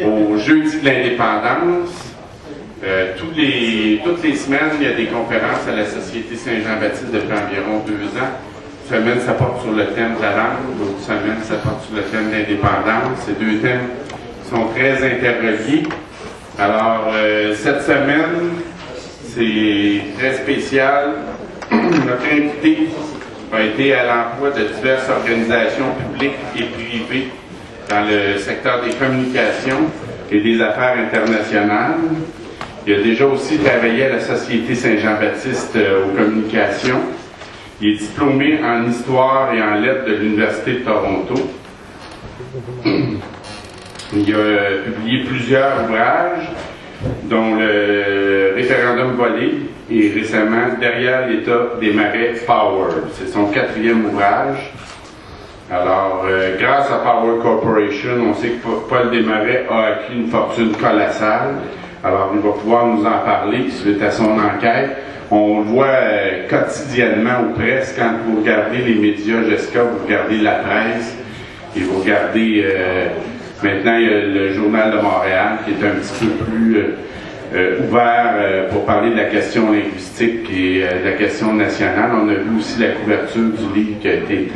au jeudi de l'indépendance. Toutes les semaines, il y a des conférences à la Société Saint-Jean-Baptiste depuis environ 2 ans. Une semaine, ça porte sur le thème de la langue, l'autre semaine, ça porte sur le thème de l'indépendance. Ces 2 thèmes sont très interreliés. Alors, cette semaine, c'est très spécial. Notre invité a été à l'emploi de diverses organisations publiques et privées dans le secteur des communications et des affaires internationales. Il a déjà aussi travaillé à la Société Saint-Jean-Baptiste aux communications. Il est diplômé en histoire et en lettres de l'Université de Toronto. Il a publié plusieurs ouvrages, dont le Référendum volé et récemment Derrière l'État des marais Power. C'est son 4e ouvrage. Alors, grâce à Power Corporation, on sait que Paul Desmarais a acquis une fortune colossale. Alors, il va pouvoir nous en parler suite à son enquête. On le voit quotidiennement ou presque quand vous regardez les médias, Jessica, vous regardez la presse et vous regardez maintenant il y a le Journal de Montréal qui est un petit peu plus ouvert pour parler de la question linguistique et de la question nationale. On a vu aussi la couverture du livre qui a été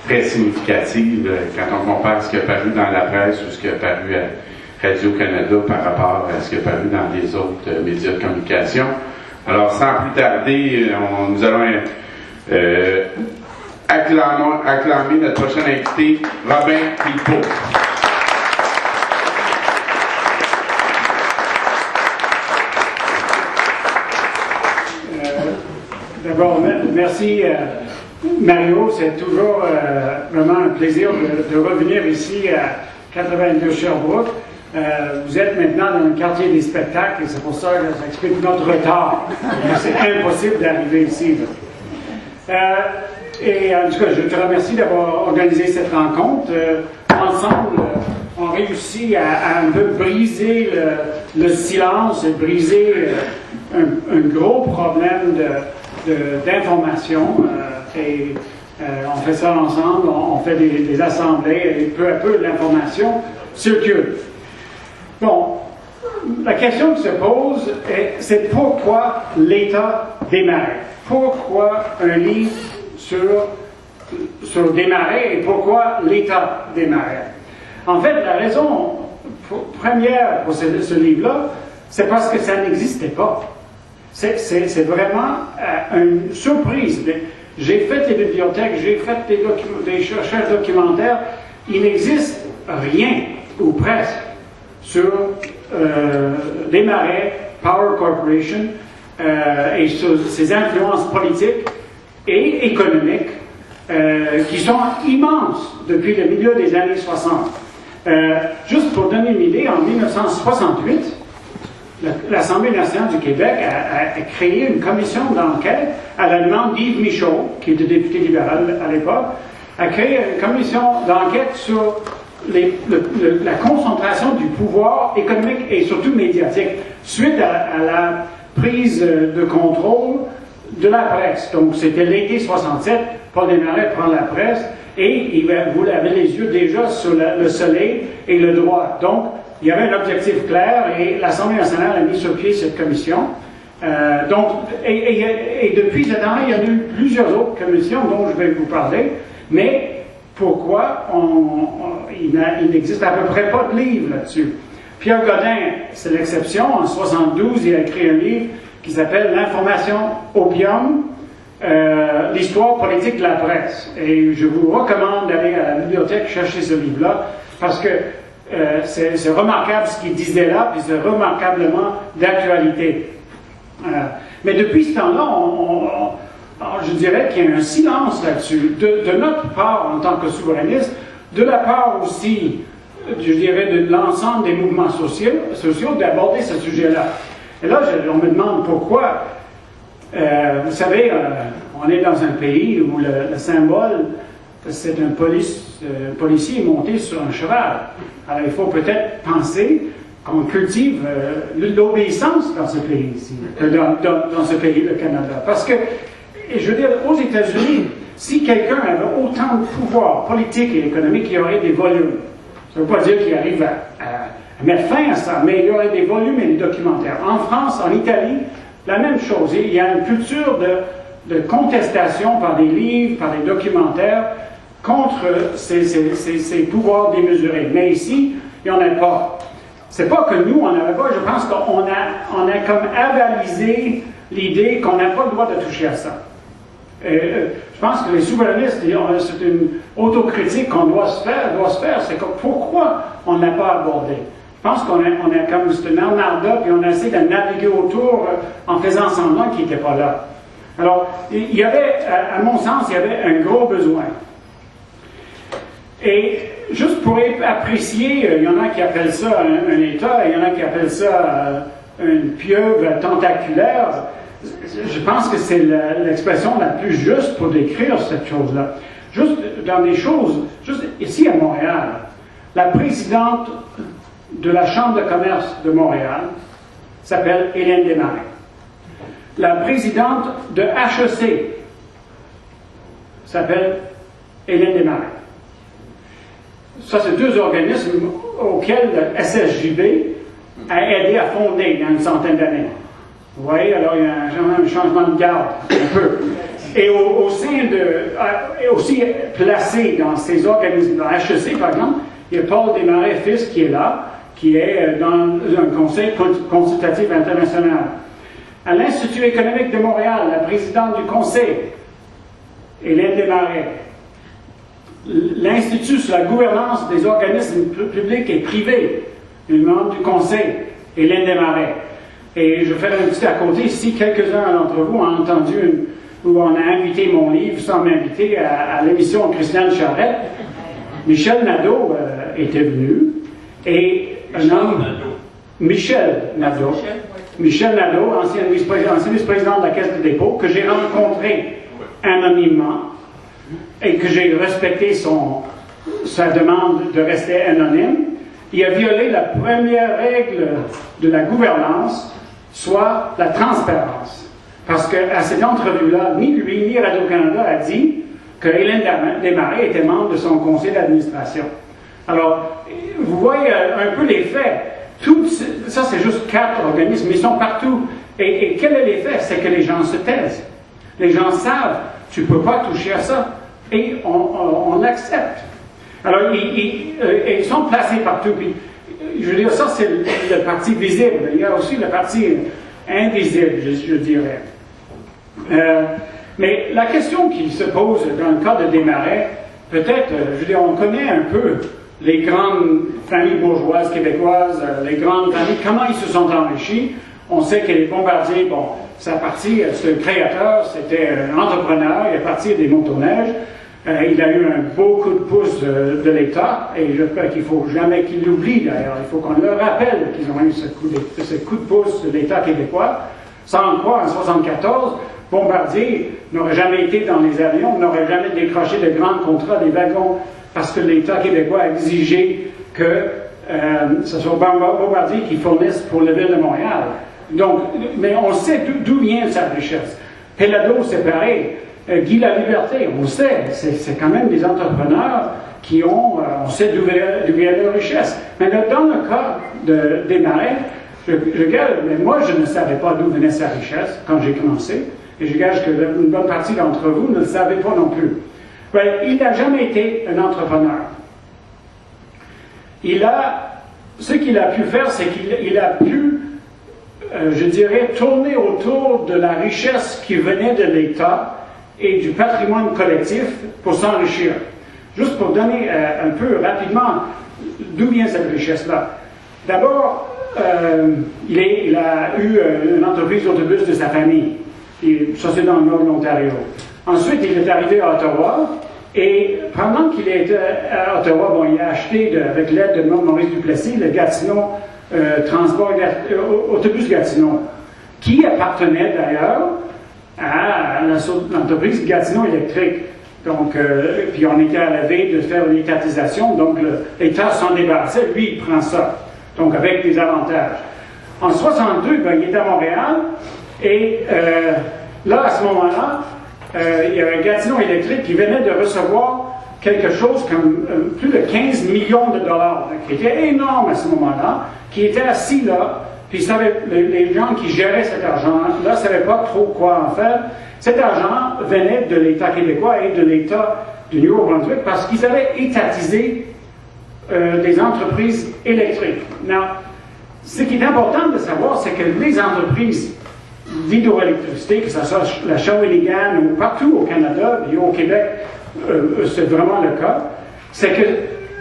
très significative quand on compare ce qui a paru dans la presse ou ce qui a paru à Radio-Canada par rapport à ce qui a paru dans les autres médias de communication. Alors, sans plus tarder, nous allons acclamer notre prochain invité, Robin Philpott. D'abord, merci Mario, c'est toujours vraiment un plaisir de revenir ici à 82 Sherbrooke. Vous êtes maintenant dans le quartier des spectacles et c'est pour ça que ça explique notre retard. C'est impossible d'arriver ici. Et en tout cas, je te remercie d'avoir organisé cette rencontre. Ensemble, on réussit à un peu briser le silence et briser un gros problème d'information. On fait ça ensemble, on fait des assemblées et peu à peu l'information circule. Bon, la question qui se pose, c'est pourquoi l'État des marais? Pourquoi un livre sur des marais et pourquoi l'État des marais? En fait, la raison première pour ce livre-là, c'est parce que ça n'existait pas. C'est vraiment une surprise. J'ai fait des bibliothèques, j'ai fait des recherches documentaires. Il n'existe rien, ou presque, sur les marais, Power Corporation, et sur ses influences politiques et économiques qui sont immenses depuis le milieu des années 60. Juste pour donner une idée, en 1968, l'Assemblée nationale du Québec a créé une commission d'enquête à la demande d'Yves Michaud, qui était député libéral à l'époque, a créé une commission d'enquête sur la concentration du pouvoir économique et surtout médiatique suite à la prise de contrôle de la presse. Donc, c'était l'été 67, Paul Desmarais prend la presse et vous avez les yeux déjà sur le soleil et le droit. Donc, il y avait un objectif clair et l'Assemblée nationale a mis sur pied cette commission. Et depuis ce temps-là, il y a eu plusieurs autres commissions dont je vais vous parler, mais pourquoi il n'existe à peu près pas de livre là-dessus. Pierre Godin, c'est l'exception. En 1972, il a écrit un livre qui s'appelle « L'information opium, l'histoire politique de la presse ». Et je vous recommande d'aller à la bibliothèque chercher ce livre-là, parce que c'est remarquable ce qu'il disait là, puis c'est remarquablement d'actualité. Mais depuis ce temps-là, je dirais qu'il y a un silence là-dessus, de notre part en tant que souverainiste, de la part aussi, je dirais, de l'ensemble des mouvements sociaux d'aborder ce sujet-là. Et là, on me demande pourquoi. Vous savez, on est dans un pays où le symbole, c'est un policier monté sur un cheval. Alors, il faut peut-être penser qu'on cultive l'obéissance dans ce pays ici, dans ce pays, le Canada. Parce que, je veux dire, aux États-Unis, si quelqu'un avait autant de pouvoir politique et économique, il y aurait des volumes. Ça ne veut pas dire qu'il arrive à mettre fin à ça, mais il y aurait des volumes et des documentaires. En France, en Italie, la même chose. Il y a une culture de contestation par des livres, par des documentaires, contre ces pouvoirs démesurés. Mais ici, il n'y en a pas. C'est pas que nous, on n'avait pas, je pense qu'on a comme avalisé l'idée qu'on n'a pas le droit de toucher à ça. Je pense que les souverainistes, c'est une autocritique qu'on doit se faire, c'est que pourquoi on n'a pas abordé. Je pense qu'on a comme c'est un armada, puis on a essayé de naviguer autour en faisant semblant qu'il n'était pas là. Alors, il y avait, à mon sens, il y avait un gros besoin. Et juste pour apprécier, il y en a qui appellent ça un État, et il y en a qui appellent ça une pieuvre tentaculaire. Je pense que c'est l'expression la plus juste pour décrire cette chose-là. Juste dans des choses, juste ici à Montréal, la présidente de la Chambre de commerce de Montréal s'appelle Hélène Desmarais. La présidente de HEC s'appelle Hélène Desmarais. Ça, c'est deux organismes auxquels le SSJB a aidé à fonder il y a une centaine d'années. Vous voyez, alors il y a un changement de garde, un peu. Et au sein et aussi placé dans ces organismes, dans HEC par exemple, il y a Paul Desmarais fils qui est là, qui est dans un conseil consultatif international. À l'Institut économique de Montréal, la présidente du conseil, Hélène Desmarais. L'Institut sur la gouvernance des organismes publics et privés, une membre du conseil, Hélène Desmarais. Et je fais un petit à côté, si quelques-uns d'entre vous ont entendu où on a invité mon livre sans m'inviter à l'émission de Christiane Charette, Michel Nadeau était venu, et un homme, Michel Nadeau, ancien vice-président de la Caisse de dépôt, que j'ai rencontré anonymement, et que j'ai respecté sa demande de rester anonyme, il a violé la première règle de la gouvernance, soit la transparence. Parce qu'à cette entrevue-là, ni lui ni Radio-Canada a dit que Hélène Desmarais était membre de son conseil d'administration. Alors, vous voyez un peu les faits. Ça, c'est juste 4 organismes, mais ils sont partout. Et quel est l'effet? C'est que les gens se taisent. Les gens savent, tu ne peux pas toucher à ça. Et on l'accepte. Alors, ils sont placés partout. Puis, je veux dire, ça, c'est le parti visible. Il y a aussi le parti invisible, je dirais. Mais la question qui se pose dans le cas de Desmarais, peut-être, je veux dire, on connaît un peu les grandes familles bourgeoises québécoises, les grandes familles, comment ils se sont enrichis. On sait que les Bombardiers, bon, c'est un créateur, c'était un entrepreneur, il est parti des motoneiges. Il a eu un beau coup de pouce de l'État, et je crois qu'il ne faut jamais qu'il l'oublie d'ailleurs. Il faut qu'on leur rappelle qu'ils ont eu ce coup de pouce de l'État québécois. Sans quoi, en 1974, Bombardier n'aurait jamais été dans les avions, n'aurait jamais décroché de grands contrats des wagons, parce que l'État québécois a exigé que ce soit Bombardier qui fournisse pour la ville de Montréal. Donc, mais on sait d'où vient sa richesse. Pellado, c'est pareil. Guy Laliberté, on sait, c'est quand même des entrepreneurs qui on sait d'où vient leur richesse. Mais là, dans le cas de Desmarais, mais moi, je ne savais pas d'où venait sa richesse quand j'ai commencé, et je gage que une bonne partie d'entre vous ne le savez pas non plus. Ben, il n'a jamais été un entrepreneur. Ce qu'il a pu faire, c'est qu'il a pu, je dirais, tourner autour de la richesse qui venait de l'État et du patrimoine collectif pour s'enrichir. Juste pour donner un peu rapidement d'où vient cette richesse-là. D'abord, il a eu une entreprise d'autobus de sa famille. Ça, c'est dans le nord de l'Ontario. Ensuite, il est arrivé à Ottawa, et pendant qu'il était à Ottawa, bon, il a acheté, avec l'aide de Maurice Duplessis, le Gatineau Transport Autobus Gatineau, qui appartenait d'ailleurs à l'entreprise Gatineau Électrique. Donc, puis on était à la veille de faire une étatisation, donc l'État s'en débarrassait, lui, il prend ça. Donc, avec des avantages. En 1962, ben, il est à Montréal, et là, à ce moment-là, il y avait Gatineau Électrique qui venait de recevoir quelque chose comme plus de 15 millions de dollars, qui était énorme à ce moment-là, qui était assis là, puis les gens qui géraient cet argent-là ne savaient pas trop quoi en faire. Cet argent venait de l'État québécois et de l'État du Nouveau-Brunswick parce qu'ils avaient étatisé des entreprises électriques. Now, ce qui est important de savoir, c'est que les entreprises d'hydroélectricité, que ce soit la Shawinigan ou partout au Canada, et au Québec, c'est vraiment le cas, c'est que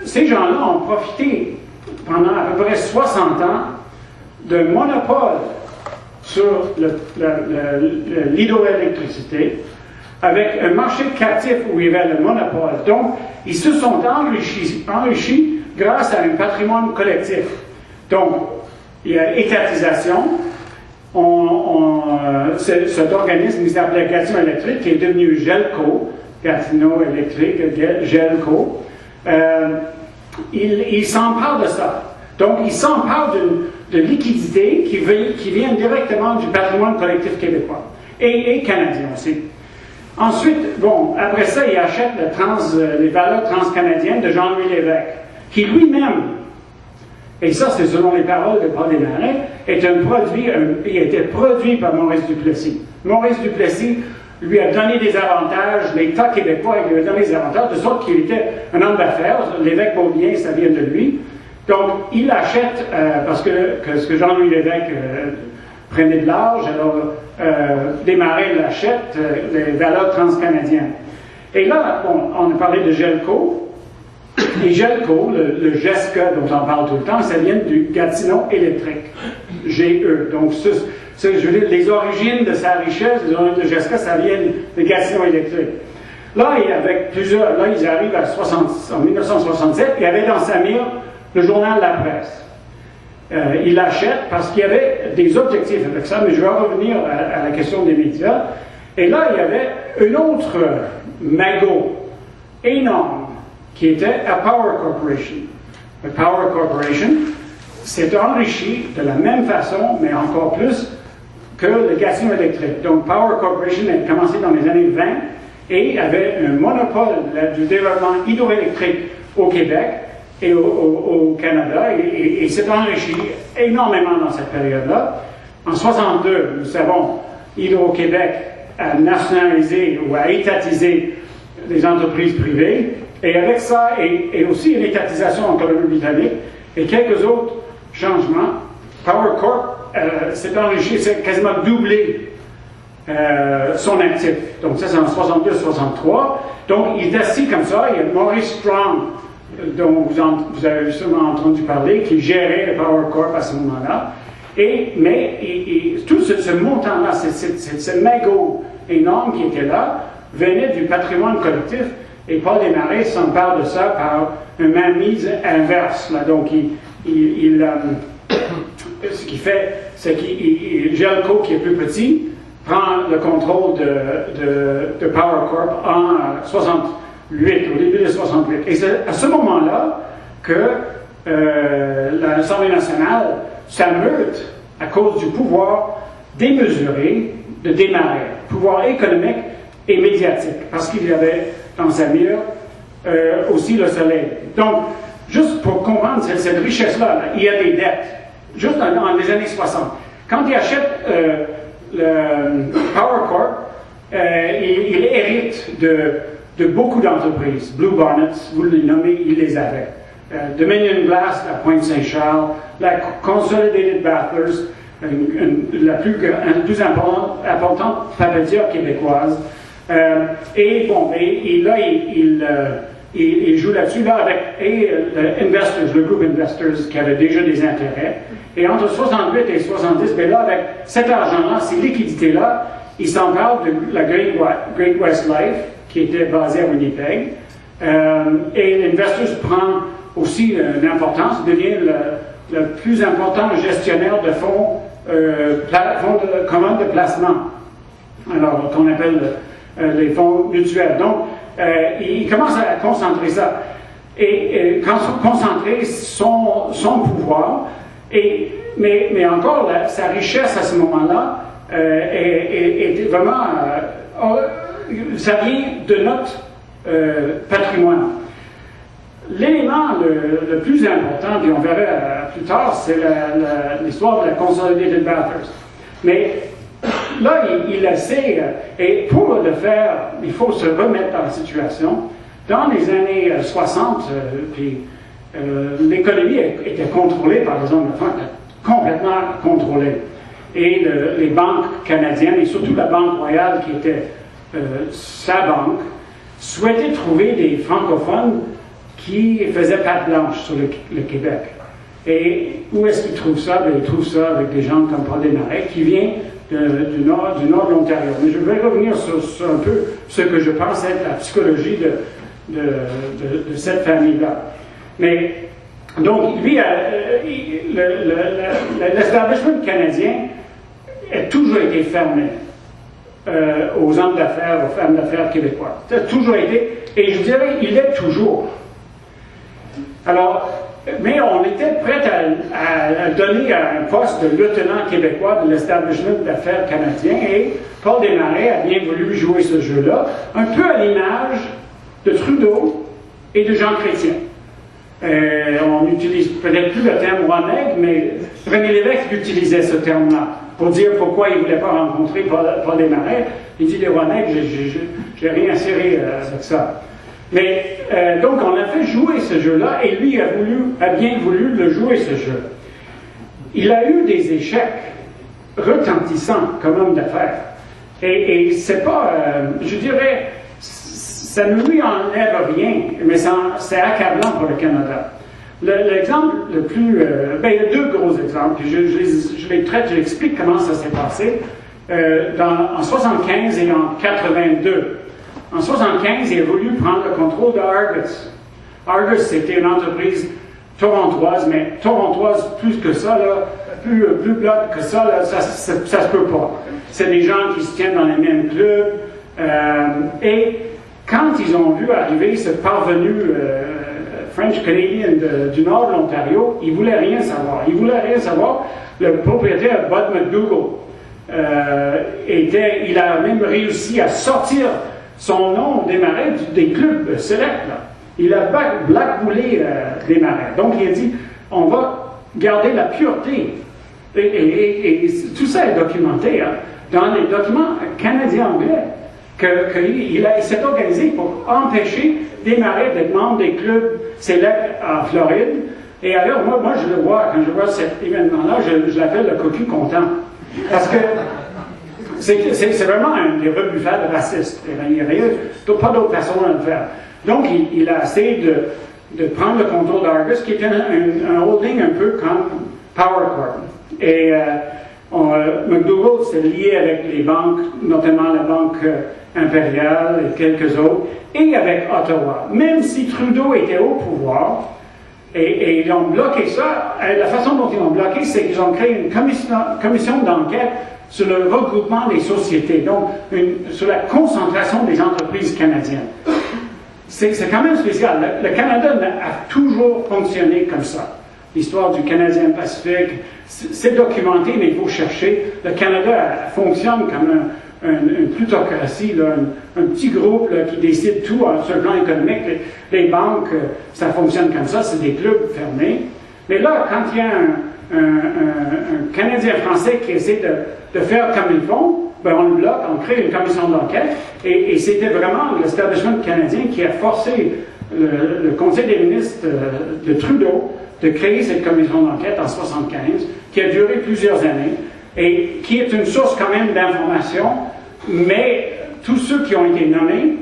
ces gens-là ont profité pendant à peu près 60 ans d'un monopole sur l'hydroélectricité, avec un marché captif où il y avait le monopole. Donc, ils se sont enrichis grâce à un patrimoine collectif. Donc, il y a étatisation. Cet organisme qui s'appelait Gatineau Électrique, qui est devenu GELCO, Gatineau Électrique, GELCO, il s'empare de ça. Donc, il s'empare de liquidités qui viennent directement du patrimoine collectif québécois et canadien aussi. Ensuite, bon, après ça, il achète les valeurs transcanadiennes de Jean-Louis Lévesque, qui lui-même, et ça c'est selon les paroles de Paul Desmarais, il était produit par Maurice Duplessis. Maurice Duplessis lui a donné des avantages, l'État québécois lui a donné des avantages, de sorte qu'il était un homme d'affaires. L'évêque Beaubien, ça vient de lui. Donc, il achète, parce que Jean-Louis Lévesque prenait de l'âge, alors Desmarais l'achète, les valeurs transcanadiennes. Et là, bon, on a parlé de GELCO, et GELCO, le GESCA dont on parle tout le temps, ça vient du Gatineau Électrique, GE. Donc, je veux dire, les origines de sa richesse, les origines de GESCA, ça vient de Gatineau Électrique. Là, ils arrivent en 1967, il y avait dans sa mire le journal La Presse. Il l'achète parce qu'il y avait des objectifs avec ça, mais je vais revenir à la question des médias. Et là, il y avait un autre magot énorme qui était à Power Corporation. La Power Corporation s'est enrichi de la même façon, mais encore plus, que le Gatineau Électrique. Donc, Power Corporation a commencé dans les années 20 et avait un monopole du développement hydroélectrique au Québec et au Canada, et s'est enrichi énormément dans cette période-là. En 1962, nous savons, Hydro-Québec a nationalisé ou a étatisé les entreprises privées, et avec ça, et aussi une étatisation en Colombie-Britannique, et quelques autres changements, Power Corp s'est enrichi, s'est quasiment doublé son actif. Donc ça, c'est en 62-63. Donc, il est assis comme ça, il y a Maurice Strong, dont vous avez sûrement entendu parler, qui gérait le Power Corp à ce moment-là. Mais tout ce montant-là, ce magot énorme qui était là, venait du patrimoine collectif, et Paul Desmarais s'empare de ça par une mainmise inverse. Là. Donc, ce qu'il fait, c'est qu'il GELCO, qui est plus petit, prend le contrôle de Power Corp en 68, au début de 68. Et c'est à ce moment-là que l'Assemblée nationale s'ameute à cause du pouvoir démesuré de Desmarais, pouvoir économique et médiatique, parce qu'il y avait dans sa mire aussi le soleil. Donc, juste pour comprendre cette richesse-là, il y a des dettes, juste dans les années 60. Quand il achète le Power Corp, il hérite de beaucoup d'entreprises. Blue Bonnets, vous les nommez, il les avait. Dominion Glass à Pointe-Saint-Charles, la Consolidated Battlers, la plus importante fabricateur québécoise. Et là, il joue là-dessus, là, avec le groupe Investors, qui avait déjà des intérêts. Et entre 68 et 70, bien là, avec cet argent-là, ces liquidités-là, il s'empare de la Great West Life, qui était basée à Winnipeg. Et l'Investors prend aussi une importance, devient le plus important gestionnaire de fonds communs de placement, alors qu'on appelle les fonds mutuels. Donc, il commence à concentrer ça, et concentrer son pouvoir, mais encore, sa richesse à ce moment-là est vraiment... ça vient de notre patrimoine. L'élément le plus important, puis on verra plus tard, c'est l'histoire de la Consolidated Bathurst. Mais là, il essaie, et pour le faire, il faut se remettre dans la situation. Dans les années 60, l'économie était contrôlée par les hommes de France, complètement contrôlée. Et les banques canadiennes, et surtout la Banque royale, qui était sa banque, souhaitaient trouver des francophones qui faisaient patte blanche sur le Québec. Et où est-ce qu'ils trouvent ça? Bien, ils trouvent ça avec des gens comme Paul Desmarais, qui vient du nord de l'Ontario. Mais je vais revenir sur un peu ce que je pense être la psychologie de cette famille-là. Mais, donc, lui, l'establishment canadien a toujours été fermé aux hommes d'affaires, aux femmes d'affaires québécois. Ça a toujours été, et je dirais, il est toujours. Alors, mais on était prêt à donner un poste de lieutenant québécois de l'establishment d'affaires canadien, et Paul Desmarais a bien voulu jouer ce jeu-là, un peu à l'image de Trudeau et de Jean Chrétien. On n'utilise peut-être plus le terme Ronègue, mais René Lévesque utilisait ce terme-là pour dire pourquoi il ne voulait pas rencontrer Paul Desmarais. Il dit les Ronègues, je n'ai rien serré avec ça. Mais donc on a fait jouer ce jeu-là, et lui a bien voulu le jouer, ce jeu. Il a eu des échecs retentissants comme homme d'affaires. Et c'est pas, je dirais, ça ne lui enlève rien, mais c'est accablant pour le Canada. L'exemple le plus... il y a deux gros exemples. Je les traite, je l'explique comment ça s'est passé. En 1975 et en 1982. En 1975, il a voulu prendre le contrôle de Argus. Argus, c'était une entreprise torontoise, mais torontoise plus que ça, là, plus blotte que ça, là, ça se peut pas. C'est des gens qui se tiennent dans les mêmes clubs. Et quand ils ont vu arriver ce parvenu French-Canadien du nord de l'Ontario, ils ne voulaient rien savoir. Ils ne voulaient rien savoir. Le propriétaire, Bud McDougall, il a même réussi à sortir son nom Desmarais des clubs select. Là. Il a blackboulé Desmarais. Donc il a dit, on va garder la pureté. Et tout ça est documenté dans les documents canadiens-anglais. Il s'est organisé pour empêcher Desmarais d'être membre des clubs select en Floride. Et alors, moi je le vois, quand je vois cet événement-là, je l'appelle le cocu content. Parce que c'est vraiment une rebuffade raciste. Il n'y a pas d'autre façon de le faire. Donc, il a essayé de prendre le contrôle d'Argus, qui était un holding un peu comme Power Corp. Et McDougall s'est lié avec les banques, notamment la Banque impériale et quelques autres, et avec Ottawa. Même si Trudeau était au pouvoir, et ils ont bloqué ça, la façon dont ils ont bloqué, c'est qu'ils ont créé une commission d'enquête sur le regroupement des sociétés, donc sur la concentration des entreprises canadiennes. C'est quand même spécial. Le Canada a toujours fonctionné comme ça. L'histoire du Canadien Pacifique, c'est documenté, mais il faut chercher. Le Canada fonctionne comme une plutocratie, là, un petit groupe là, qui décide tout sur le plan économique. Les banques, ça fonctionne comme ça, c'est des clubs fermés. Mais là, quand il y a un Canadien français qui essaie de faire comme ils font, ben on le bloque, on crée une commission d'enquête, et c'était vraiment l'establishment canadien qui a forcé le Conseil des ministres de Trudeau de créer cette commission d'enquête en 1975, qui a duré plusieurs années, et qui est une source quand même d'information, mais tous ceux qui ont été nommés,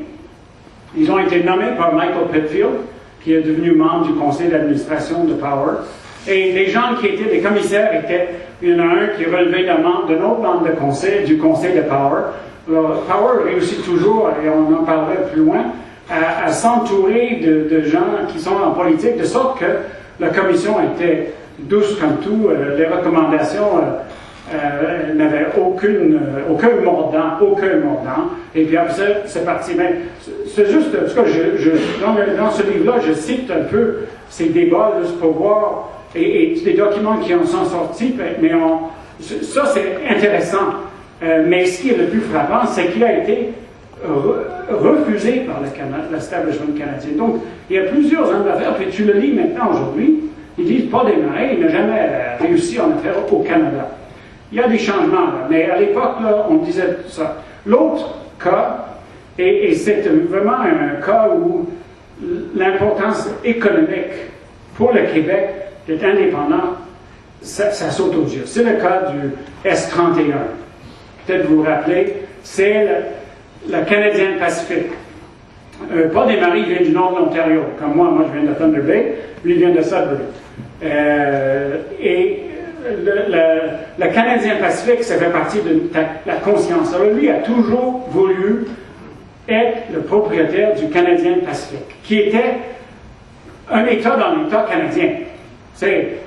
ils ont été nommés par Michael Pitfield, qui est devenu membre du conseil d'administration de Power, et les gens qui étaient des commissaires il y en a un qui relevait d'un autre membre de conseil, du conseil de Power. Alors, Power réussit toujours, et on en parlera plus loin, à s'entourer de gens qui sont en politique, de sorte que la commission était douce comme tout, les recommandations n'avaient aucun mordant, et puis après ça, c'est parti. Mais c'est juste, en tout cas, dans ce livre-là, je cite un peu ces débats, juste pour voir, et des documents qui en sont sortis, mais ça c'est intéressant. Mais ce qui est le plus frappant, c'est qu'il a été refusé par l'establishment canadien. Donc, il y a plusieurs hommes d'affaires, puis tu le lis maintenant aujourd'hui, ils disent Paul Desmarais, il n'a jamais réussi en affaires au Canada. Il y a des changements, là, mais à l'époque, là, on disait ça. L'autre cas, et c'est vraiment un cas où l'importance économique pour le Québec d'être indépendant, ça saute aux yeux. C'est le cas du S-31. Peut-être vous vous rappelez, c'est le Canadien Pacifique. Paul Desmarais vient du nord de l'Ontario, comme moi je viens de Thunder Bay, lui il vient de Sudbury. Et le Canadien Pacifique, ça fait partie de la conscience. Alors lui a toujours voulu être le propriétaire du Canadien Pacifique, qui était un État dans l'État canadien.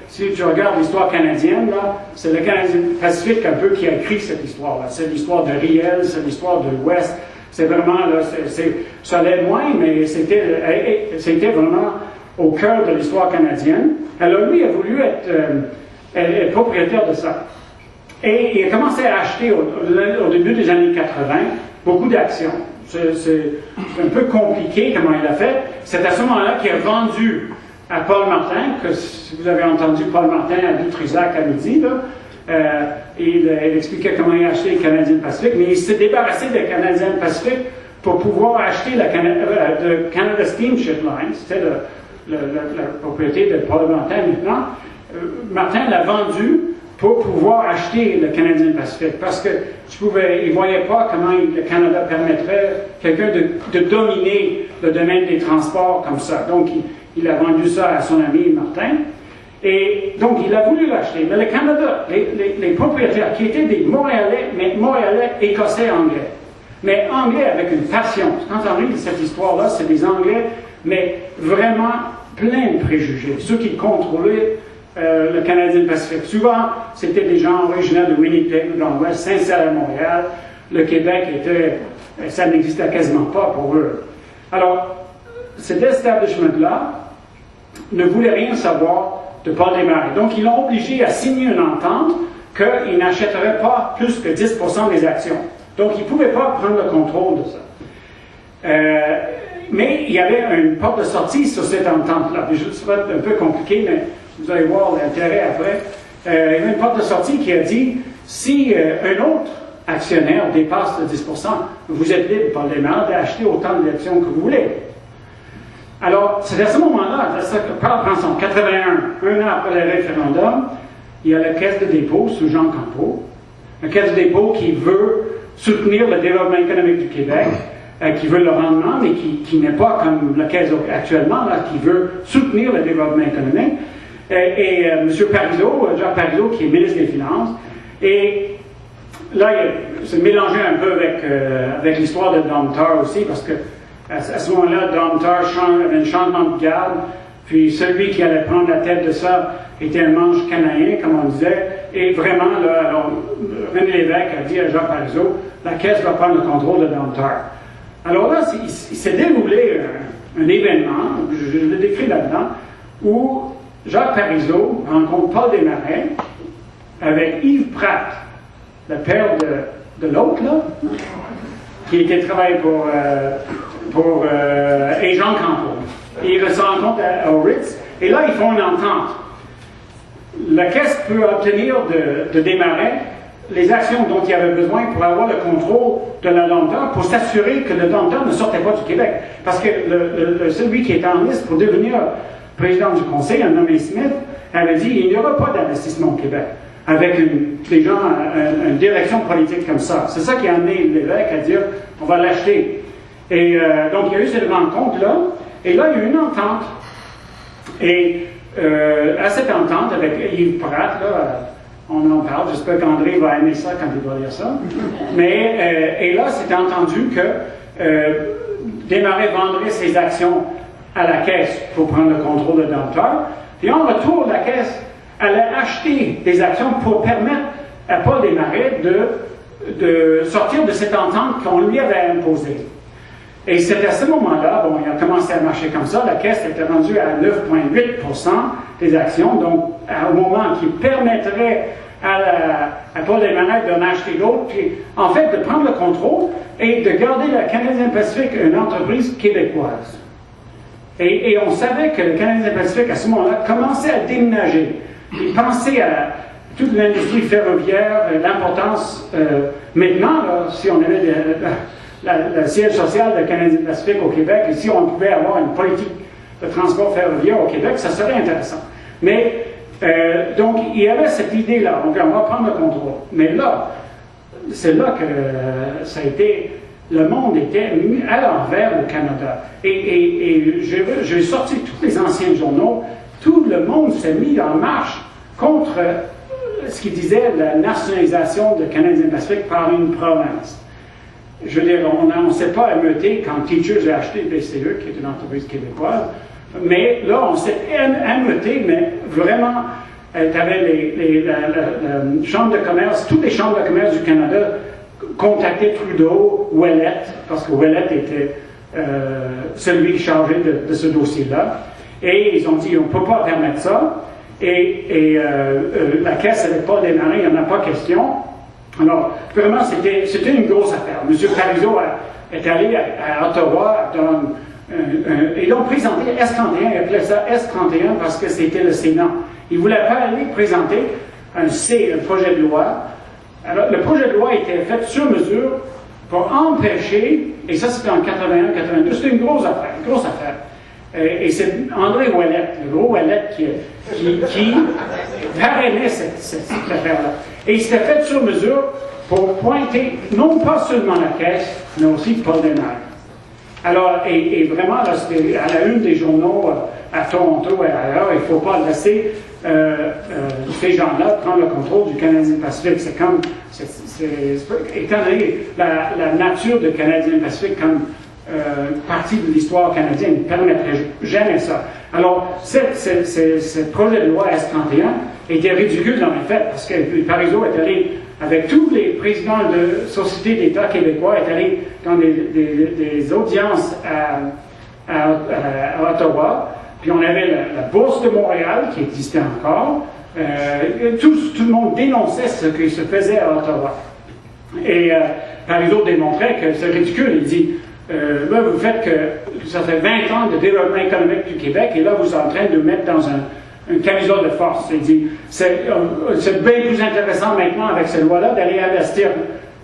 Si tu regardes l'histoire canadienne, là, c'est le Canadien Pacifique un peu qui a écrit cette histoire-là. C'est l'histoire de Riel, c'est l'histoire de l'Ouest. C'est vraiment, là, ça allait loin, mais c'était vraiment au cœur de l'histoire canadienne. Alors lui a voulu être propriétaire de ça. Et il a commencé à acheter au début des années 80 beaucoup d'actions. C'est un peu compliqué comment il a fait. C'est à ce moment-là qu'il a vendu à Paul Martin, que si vous avez entendu Paul Martin à Dutrisac à midi, il expliquait comment il a acheté le Canadien Pacifique, mais il s'est débarrassé des Canadiens Pacifique pour pouvoir acheter le Canada Steamship Line, c'était la propriété de Paul Martin maintenant. Martin l'a vendu pour pouvoir acheter le Canadien Pacifique, parce que il ne voyait pas comment le Canada permettrait quelqu'un de dominer le domaine des transports comme ça. Donc, il a vendu ça à son ami Martin. Et donc, il a voulu l'acheter. Mais le Canada, les propriétaires qui étaient des Montréalais, mais Montréalais, Écossais, Anglais. Mais Anglais avec une passion. Quand on lit cette histoire-là, c'est des Anglais, mais vraiment plein de préjugés. Ceux qui contrôlaient le Canadien Pacifique. Souvent, c'était des gens originaires de Winnipeg, dans l'Ouest, Saint-Cyr à Montréal. Le Québec ça n'existait quasiment pas pour eux. Alors, cet establishment-là ne voulait rien savoir de Paul Desmarais. Donc, ils l'ont obligé à signer une entente qu'il n'achèterait pas plus que 10% des actions. Donc, il ne pouvait pas prendre le contrôle de ça. Mais il y avait une porte de sortie sur cette entente-là. Ça va être un peu compliqué, mais vous allez voir l'intérêt après. Il y avait une porte de sortie qui a dit, si un autre actionnaire dépasse le 10%, vous êtes libre, Paul Desmarais, d'acheter autant d'actions que vous voulez. Alors, c'est à ce moment-là, Paul prend son 81, un an après le référendum, il y a la Caisse de dépôt sous Jean Campeau, la Caisse de dépôt qui veut soutenir le développement économique du Québec, qui veut le rendement, mais qui n'est pas comme la Caisse actuellement, là, qui veut soutenir le développement économique, et M. Parizeau, Jacques Parizeau, qui est ministre des Finances, et là, c'est mélangé un peu avec l'histoire de Domtar aussi, parce que à ce moment-là, Domtar avait un changement de garde, puis celui qui allait prendre la tête de ça était un manche canadien, comme on disait, et vraiment, là, alors, René Lévesque a dit à Jacques Parizeau, la Caisse va prendre le contrôle de Domtar. Alors là, il s'est déroulé un événement, je le décris là-dedans, où Jacques Parizeau rencontre Paul Desmarais avec Yves Pratt, le père de l'autre, là, qui était travaillé et Jean Campeau. Et ils se rencontrent au Ritz, et là, ils font une entente. La Caisse peut obtenir de Desmarais les actions dont il avait besoin pour avoir le contrôle de la Domtar, pour s'assurer que le Domtar ne sortait pas du Québec. Parce que celui qui était en liste pour devenir président du Conseil, un nommé Smith, avait dit il n'y aura pas d'investissement au Québec avec une direction politique comme ça. C'est ça qui a amené l'évêque à dire on va l'acheter. Et donc il y a eu cette rencontre-là, et là il y a eu une entente. Et à cette entente avec Yves Pratt, là, on en parle, j'espère qu'André va aimer ça quand il va lire ça. Mais, et là, c'était entendu que Desmarais vendrait ses actions à la Caisse pour prendre le contrôle de Domtar. Puis en retour, la Caisse allait acheter des actions pour permettre à Paul Desmarais de sortir de cette entente qu'on lui avait imposée. Et c'est à ce moment-là, bon, il a commencé à marcher comme ça, la Caisse était rendue à 9,8% des actions, donc au moment qui permettrait à Paul Desmarais d'en acheter d'autres, puis en fait de prendre le contrôle et de garder la Canadien Pacifique une entreprise québécoise. Et on savait que le Canadien Pacifique, à ce moment-là, commençait à déménager. Il pensait à toute l'industrie ferroviaire, l'importance. Maintenant, là, si on avait le siège social de Canadien Pacifique au Québec, et si on pouvait avoir une politique de transport ferroviaire au Québec, ça serait intéressant. Mais, donc, il y avait cette idée-là, on va prendre le contrôle. Mais là, c'est là que ça a été, le monde était mis à l'envers au Canada. Et j'ai sorti tous les anciens journaux, tout le monde s'est mis en marche contre ce qui disait la nationalisation de Canadien Pacifique par une province. Je veux dire, on ne s'est pas émeuté quand Teachers a acheté BCE, qui est une entreprise québécoise, mais là, on s'est émeuté, mais vraiment, tu avais la Chambre de commerce, toutes les chambres de commerce du Canada contactaient Trudeau, Ouellette, parce que Ouellette était celui chargé de ce dossier-là, et ils ont dit, on ne peut pas permettre ça, et la Caisse n'avait pas démarré, il n'y en a pas question. Alors, vraiment, c'était une grosse affaire. M. Parizeau est allé à Ottawa, ils l'ont présenté S31, il appelait ça S31 parce que c'était le Sénat. Il ne voulait pas aller présenter un projet de loi. Alors, le projet de loi était fait sur mesure pour empêcher, et ça c'était en 81-82, c'était une grosse affaire. Et c'est André Ouellette, le gros Ouellette, qui parrainait cette affaire-là. Et il s'était fait sur mesure pour pointer non pas seulement la Caisse, mais aussi Paul Desmarais. Alors, et vraiment, là, c'était à la une des journaux à Toronto et ailleurs, il ne faut pas laisser ces gens-là prendre le contrôle du Canadien Pacifique. C'est comme, étant donné la nature du Canadien Pacifique comme partie de l'histoire canadienne, ne permettrait jamais ça. Alors, ce projet de loi S31 était ridicule dans les faits, parce que Parizeau est allé, avec tous les présidents de sociétés d'État québécois, est allé dans des audiences à Ottawa, puis on avait la Bourse de Montréal, qui existait encore, tout le monde dénonçait ce qui se faisait à Ottawa. Et Parizeau démontrait que c'est ridicule, il dit, là, vous faites que ça fait 20 ans de développement économique du Québec, et là, vous êtes en train de mettre dans un camisole de force. Il dit, c'est bien plus intéressant maintenant avec cette loi-là d'aller investir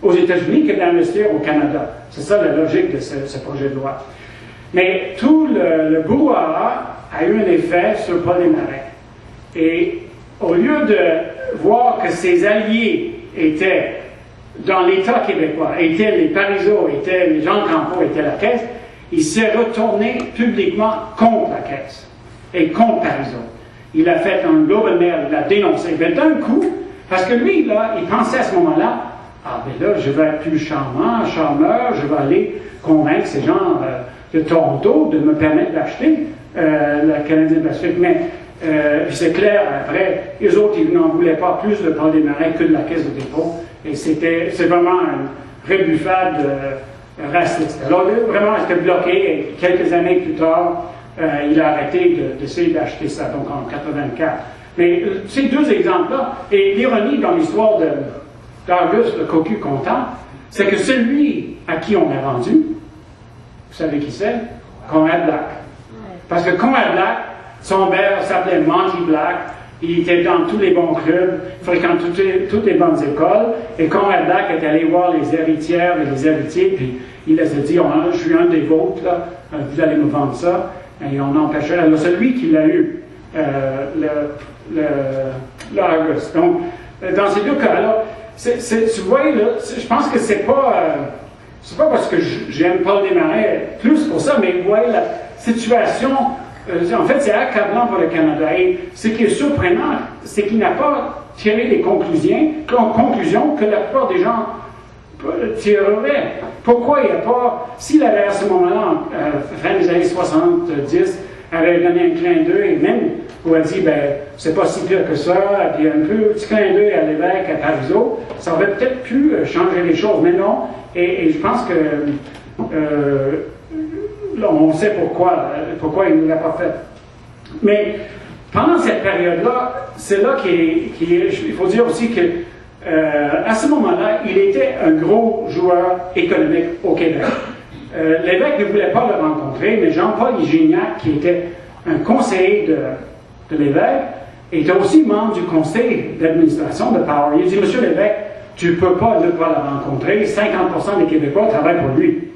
aux États-Unis que d'investir au Canada. C'est ça la logique de ce projet de loi. Mais tout le brouhaha a eu un effet sur Paul Desmarais. Et au lieu de voir que ses alliés étaient dans l'État québécois, étaient les Parizeau, étaient les Jean Campeau, étaient la Caisse, il s'est retourné publiquement contre la Caisse et contre Parizeau. Il a fait un global mail, il a dénoncé. Mais d'un coup, parce que lui, là, il pensait à ce moment-là, ah ben là, je vais être plus charmeur, je vais aller convaincre ces gens de Toronto de me permettre d'acheter la Canadien Pacifique. Mais c'est clair, après, les autres, ils n'en voulaient pas plus de Paul Desmarais que de la Caisse de dépôt. Et c'est vraiment une rébuffade raciste. Alors, vraiment, il était bloqué. Et quelques années plus tard, il a arrêté d'essayer d'acheter ça, donc en 84. Mais ces deux exemples-là, et l'ironie dans l'histoire d'Auguste, le cocu content, c'est que celui à qui on a vendu, vous savez qui c'est? Conrad Black. Parce que Conrad Black, son père s'appelait Monty Black, il était dans tous les bons clubs, fréquentait toutes les bonnes écoles, et Conrad Black est allé voir les héritières et les héritiers, puis il les a dit, je suis un des vôtres, là, vous allez me vendre ça, et on empêchait. Alors celui qui l'a eu, l'Auguste. Donc, dans ces deux cas, alors, vous voyez, là, je pense que c'est pas parce que j'aime Paul Desmarais plus pour ça, mais vous voyez, la situation, en fait, c'est accablant pour le Canada. Et ce qui est surprenant, c'est qu'il n'a pas tiré les conclusions que la plupart des gens tireraient. Pourquoi il n'y a pas, s'il avait à ce moment-là, fin des années 70, avait donné un clin d'œil, et même, on a dit, ben, c'est pas si pire que ça, et puis un petit clin d'œil à l'évêque, à Parizeau, ça aurait peut-être pu changer les choses, mais non, et je pense que on sait pourquoi il ne l'a pas fait. Mais pendant cette période-là, c'est là il faut dire aussi que à ce moment-là, il était un gros joueur économique au Québec. L'évêque ne voulait pas le rencontrer, mais Jean-Paul Gignac, qui était un conseiller de l'évêque, était aussi membre du conseil d'administration de Power. Il dit, Monsieur l'évêque, tu ne peux pas ne pas le rencontrer, 50% des Québécois travaillent pour lui.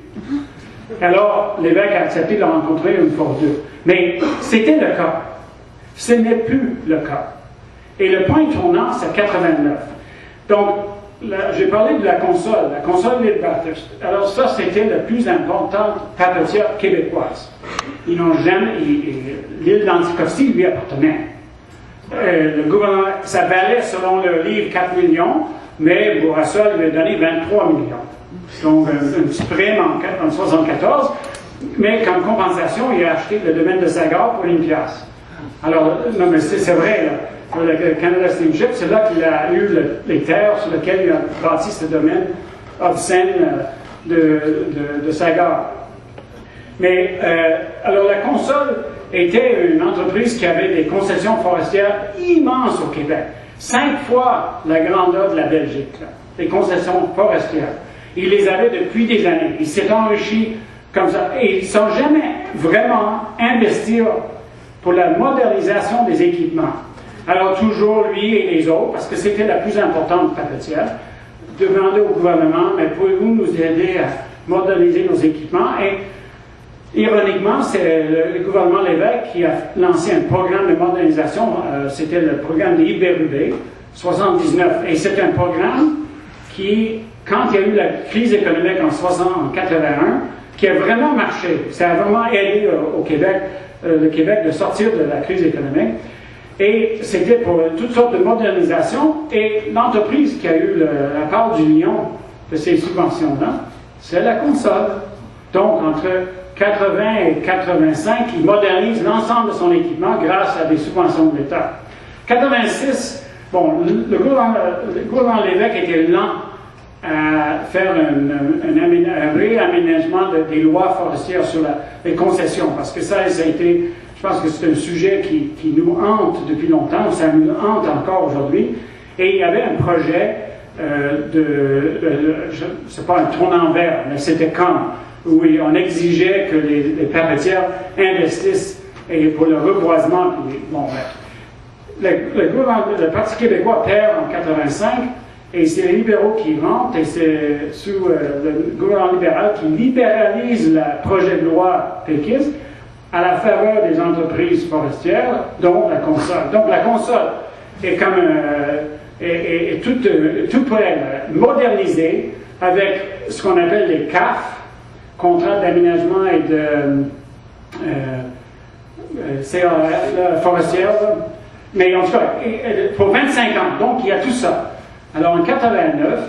Alors, l'évêque a accepté de le rencontrer une fois ou deux. Mais c'était le cas. Ce n'est plus le cas. Et le point tournant, c'est 89. Donc, j'ai parlé de la console des Bathurst. Alors ça, c'était la plus importante papetière québécoise. Ils n'ont jamais... L'île d'Anticosti lui appartenait. Le gouvernement, ça valait, selon le livre, 4 millions, mais Bourassa lui a donné 23 millions. Donc, un petit prêt en 1974, mais comme compensation, il a acheté le domaine de Sagard pour 1 piastre. Alors, non, mais c'est vrai, là. Le Canada Steamship, c'est là qu'il a eu les terres sur lesquelles il a bâti ce domaine obscène de Sagard. Mais, alors la console était une entreprise qui avait des concessions forestières immenses au Québec. 5 fois la grandeur de la Belgique, là, des concessions forestières. Il les avait depuis des années. Il s'est enrichi comme ça. Et ils ne sont jamais vraiment investis pour la modernisation des équipements. Alors toujours lui et les autres, parce que c'était la plus importante papetière, demandaient au gouvernement, mais pouvez-vous nous aider à moderniser nos équipements? Et ironiquement, c'est le gouvernement Lévesque qui a lancé un programme de modernisation, c'était le programme de Iberubé, 79. Et c'est un programme qui, quand il y a eu la crise économique en 81, qui a vraiment marché. Ça a vraiment aidé au Québec, le Québec de sortir de la crise économique. Et c'était pour toutes sortes de modernisations. Et l'entreprise qui a eu la part du lion de ces subventions-là, c'est la console. Donc, entre 80 et 85, il modernise l'ensemble de son équipement grâce à des subventions de l'État. 86, bon, le gouvernement Lévesque était lent à faire un réaménagement des lois forestières sur les concessions, parce que ça a été... Je pense que c'est un sujet qui nous hante depuis longtemps, ça nous hante encore aujourd'hui. Et il y avait un projet c'est pas un tournant vert, mais c'était où on exigeait que les papetières investissent pour le reboisement. Bon, le Parti québécois perd en 85, et c'est les libéraux qui rentrent, et c'est sous le gouvernement libéral qui libéralise le projet de loi péquiste à la faveur des entreprises forestières, dont la console. Donc la console est comme tout pour elle modernisée avec ce qu'on appelle les CAF, contrats d'aménagement et de forestière, mais en tout cas pour 25 ans. Donc il y a tout ça. Alors en 89,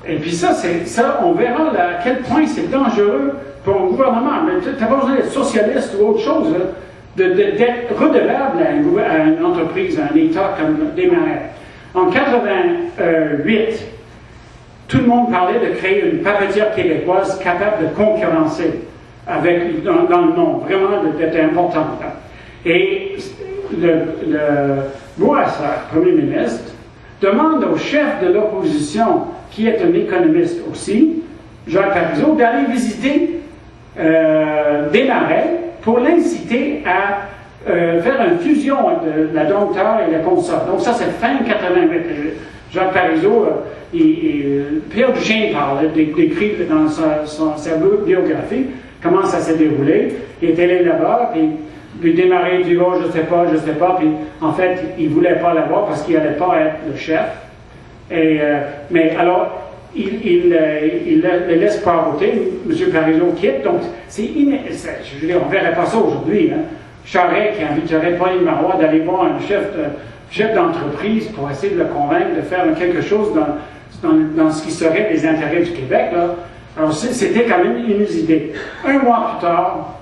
et puis ça, on verra à quel point c'est dangereux pour un gouvernement. Mais tu n'as pas besoin d'être socialiste ou autre chose, d'être redevable à une entreprise, à un État comme Desmarais. En 88, tout le monde parlait de créer une papetière québécoise capable de concurrencer dans le monde, vraiment d'être importante. Et le Bourassa, Premier ministre, demande au chef de l'opposition, qui est un économiste aussi, Jacques Parizeau, d'aller visiter Desmarais pour l'inciter à faire une fusion de la Dompteur et la Console. Donc ça, c'est fin 88. Jacques Parizeau, Pierre Duchesne parle, décrit dans sa biographie comment ça s'est déroulé. Il était allé là-bas, puis Desmarais dit « Oh, je sais pas », puis en fait, il ne voulait pas l'avoir parce qu'il n'allait pas être le chef. Mais alors, il le laisse paroter, M. Parizeau quitte, donc je veux dire, on ne verrait pas ça aujourd'hui. Hein. Charest qui inviterait Pauline Marois d'aller voir un chef d'entreprise pour essayer de le convaincre de faire quelque chose dans ce qui serait les intérêts du Québec. Là. Alors c'était quand même inusité. Un mois plus tard,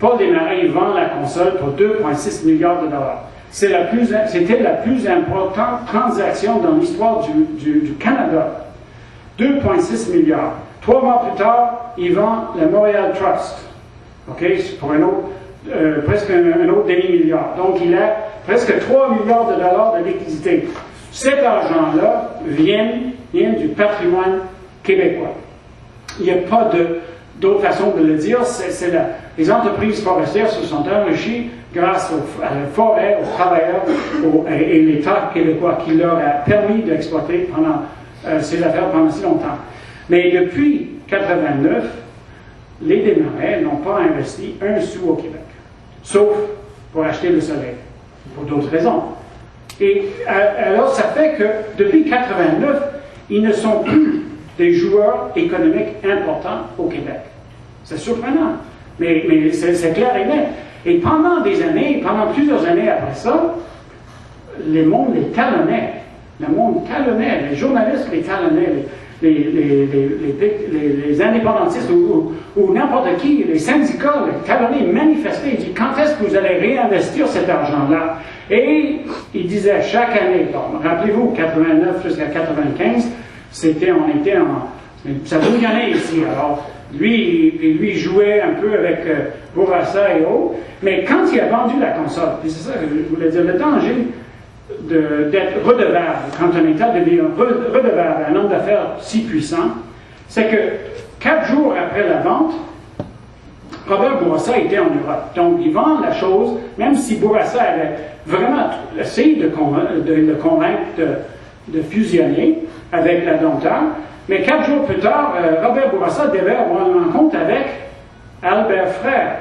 Paul Desmarais vend la console pour 2,6 milliards de dollars. C'était la plus importante transaction dans l'histoire du Canada. 2,6 milliards. 3 mois plus tard, il vend le Montréal Trust. OK? Pour un autre, presque un autre demi-milliard. Donc, il a presque 3 milliards de dollars de liquidités. Cet argent-là vient du patrimoine québécois. Il n'y a pas d'autre façon de le dire. Les entreprises forestières se sont enrichies grâce à la forêt, aux travailleurs et l'État québécois qui leur a permis d'exploiter ces affaires pendant si longtemps. Mais depuis 1989, les Desmarais n'ont pas investi un sou au Québec, sauf pour acheter le soleil, pour d'autres raisons. Et alors, ça fait que depuis 1989, ils ne sont plus des joueurs économiques importants au Québec. C'est surprenant, mais c'est clair et net. Et pendant des années, pendant plusieurs années après ça, le monde les talonnait. Le monde talonnait, les journalistes les talonnaient, les indépendantistes ou n'importe qui, les syndicats les talonnaient, ils manifestaient, ils disaient quand est-ce que vous allez réinvestir cet argent-là? Et ils disaient chaque année, rappelez-vous, 89 jusqu'à 95, ça bouillonnait ici. Alors, lui jouait un peu avec Bourassa et autres, mais quand il a vendu la console, et c'est ça que je voulais dire, le danger d'être redevable, quand un État devient redevable à un homme d'affaires si puissant, c'est que 4 jours après la vente, Robert Bourassa était en Europe. Donc, il vend la chose, même si Bourassa avait vraiment essayé de le convaincre de fusionner avec la Dompteur. Mais 4 jours plus tard, Robert Bourassa devait avoir une rencontre avec Albert Frère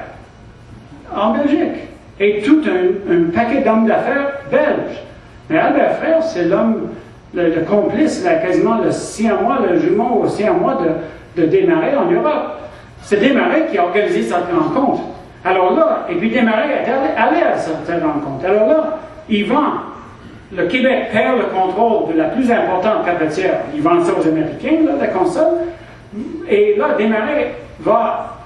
en Belgique. Et tout un paquet d'hommes d'affaires belges. Mais Albert Frère, c'est l'homme, le complice, quasiment le siamois, le jumeau au siamois de Desmarais en Europe. C'est Desmarais qui a organisé cette rencontre. Alors là, et puis Desmarais est allé à cette rencontre. Alors là, il vend. Le Québec perd le contrôle de la plus importante cafetière. Ils vendent ça aux Américains, là, la console. Et là, Desmarais va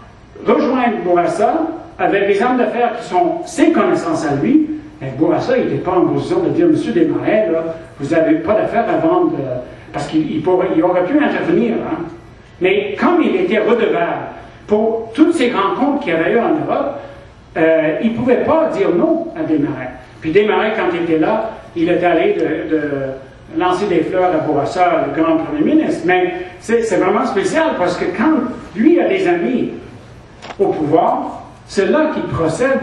rejoindre Bourassa avec des hommes d'affaires qui sont ses connaissances à lui. Mais Bourassa, il n'était pas en position de dire, Monsieur Desmarais, là, vous n'avez pas d'affaires à vendre, parce qu'il aurait pu intervenir. Hein. Mais comme il était redevable pour toutes ces rencontres qu'il y avait eu en Europe, il ne pouvait pas dire non à Desmarais. Puis Desmarais, quand il était là, il est allé de lancer des fleurs à Bourassa, le grand premier ministre. Mais c'est vraiment spécial parce que quand lui a des amis au pouvoir, c'est là qu'il procède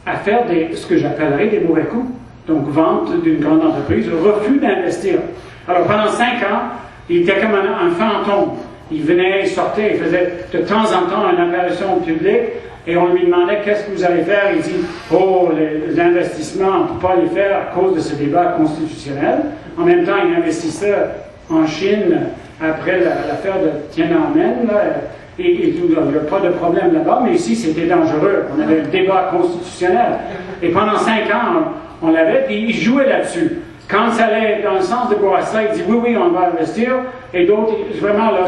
à faire ce que j'appellerais des mauvais coups. Donc, vente d'une grande entreprise, refus d'investir. Alors, pendant 5 ans, il était comme un fantôme. Il venait, il sortait, il faisait de temps en temps une apparition publique et on lui demandait qu'est-ce que vous allez faire. Il dit, oh, les investissements, on ne peut pas les faire à cause de ce débat constitutionnel. En même temps, il investissait en Chine après l'affaire de Tiananmen, là, et tout, il n'y a pas de problème là-bas, mais ici, c'était dangereux. On avait le débat constitutionnel. Et pendant 5 ans, on l'avait, et il jouait là-dessus. Quand ça allait dans le sens de Bourassa, il dit oui, on va investir, et d'autres, vraiment, là,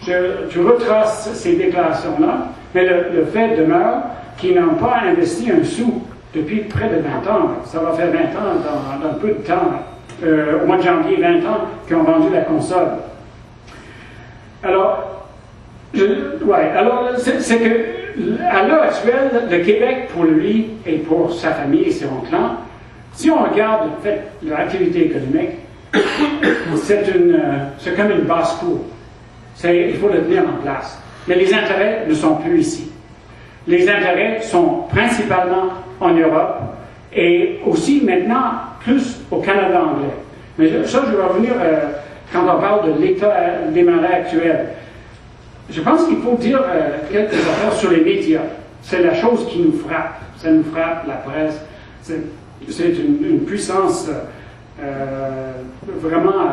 je retrace ces déclarations-là, mais le fait demeure qu'ils n'ont pas investi un sou depuis près de 20 ans. Ça va faire 20 ans dans peu de temps. Au mois de janvier, 20 ans qu'ils ont vendu la console. Alors, c'est que, à l'heure actuelle, le Québec, pour lui et pour sa famille et son clan, si on regarde, en fait, leur activité économique, c'est comme une basse-cour. Il faut le tenir en place. Mais les intérêts ne sont plus ici. Les intérêts sont principalement en Europe et aussi maintenant plus au Canada anglais. Mais ça, je vais revenir quand on parle de l'état des marais actuels. Je pense qu'il faut dire quelques affaires sur les médias. C'est la chose qui nous frappe. Ça nous frappe, la presse. C'est une puissance vraiment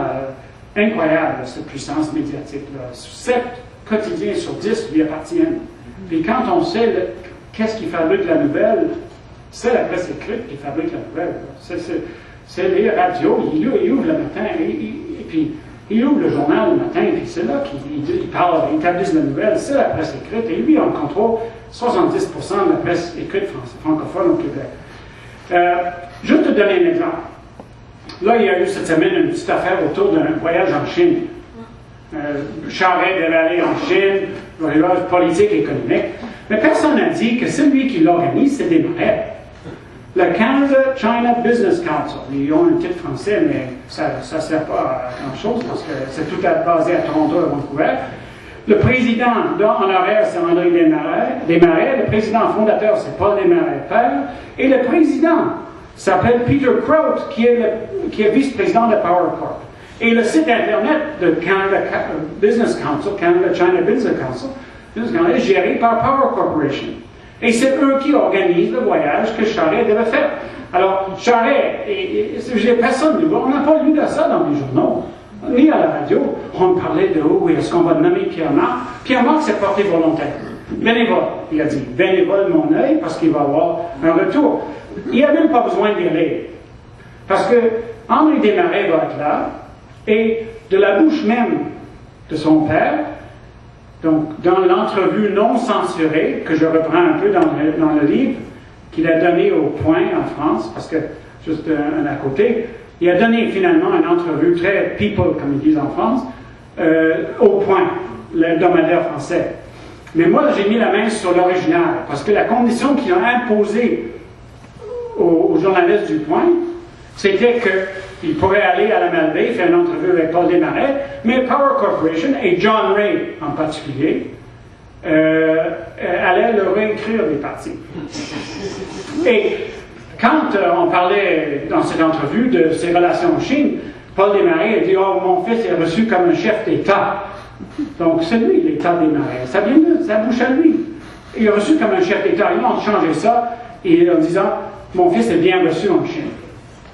incroyable, cette puissance médiatique-là. 7 quotidiens sur 10 lui appartiennent. Puis quand on sait qu'est-ce qui fabrique la nouvelle, c'est la presse écrite qui fabrique la nouvelle. C'est les radios. Il ouvre le matin et puis il ouvre le journal le matin, et c'est là qu'il parle, il établisse la nouvelle, c'est la presse écrite, et lui, on contrôle 70% de la presse écrite francophone au Québec. Je vais te donner un exemple. Là, il y a eu cette semaine une petite affaire autour d'un voyage en Chine. Charest devait aller en Chine, voyage politique, économique, mais personne n'a dit que celui qui l'organise, c'est Desmarais. le Canada-China Business Council. Ils ont un titre français, mais ça ne sert pas à grand-chose parce que c'est tout basé à Toronto et Vancouver. Le président, en arrière, c'est André Desmarais. Le président fondateur, c'est Paul Desmarais père. Et le président s'appelle Peter Kraut, qui est vice-président de Power Corp. Et le site Internet de Canada Business Council, Canada-China Business Council, est géré par Power Corporation. Et c'est eux qui organisent le voyage que Charest devait faire. Alors, Charest, personne ne voit, on n'a pas lu de ça dans les journaux, ni à la radio. On parlait de où est-ce qu'on va nommer Pierre-Marc. Pierre-Marc s'est porté volontaire. Bénévole, il a dit. Bénévole mon œil, parce qu'il va avoir un retour. Il n'a même pas besoin d'y aller. Parce que André Desmarais va être là, et de la bouche même de son père, donc dans l'entrevue non censurée, que je reprends un peu dans le livre, qu'il a donné au Point en France, parce que, juste un à côté, il a donné finalement une entrevue très people, comme ils disent en France, au Point, l'hebdomadaire français. Mais moi, j'ai mis la main sur l'original, parce que la condition qu'il a imposée aux journalistes du Point, c'était qu'il pourrait aller à la Malbaie, faire une entrevue avec Paul Desmarais, mais Power Corporation, et John Ray en particulier, allaient leur réécrire des parties. Et quand on parlait dans cette entrevue de ses relations en Chine, Paul Desmarais a dit « Oh, mon fils est reçu comme un chef d'État. » Donc c'est lui, l'État Desmarais. Ça vient de sa bouche à lui. Il est reçu comme un chef d'État. Ils ont changé ça en disant « Mon fils est bien reçu en Chine. »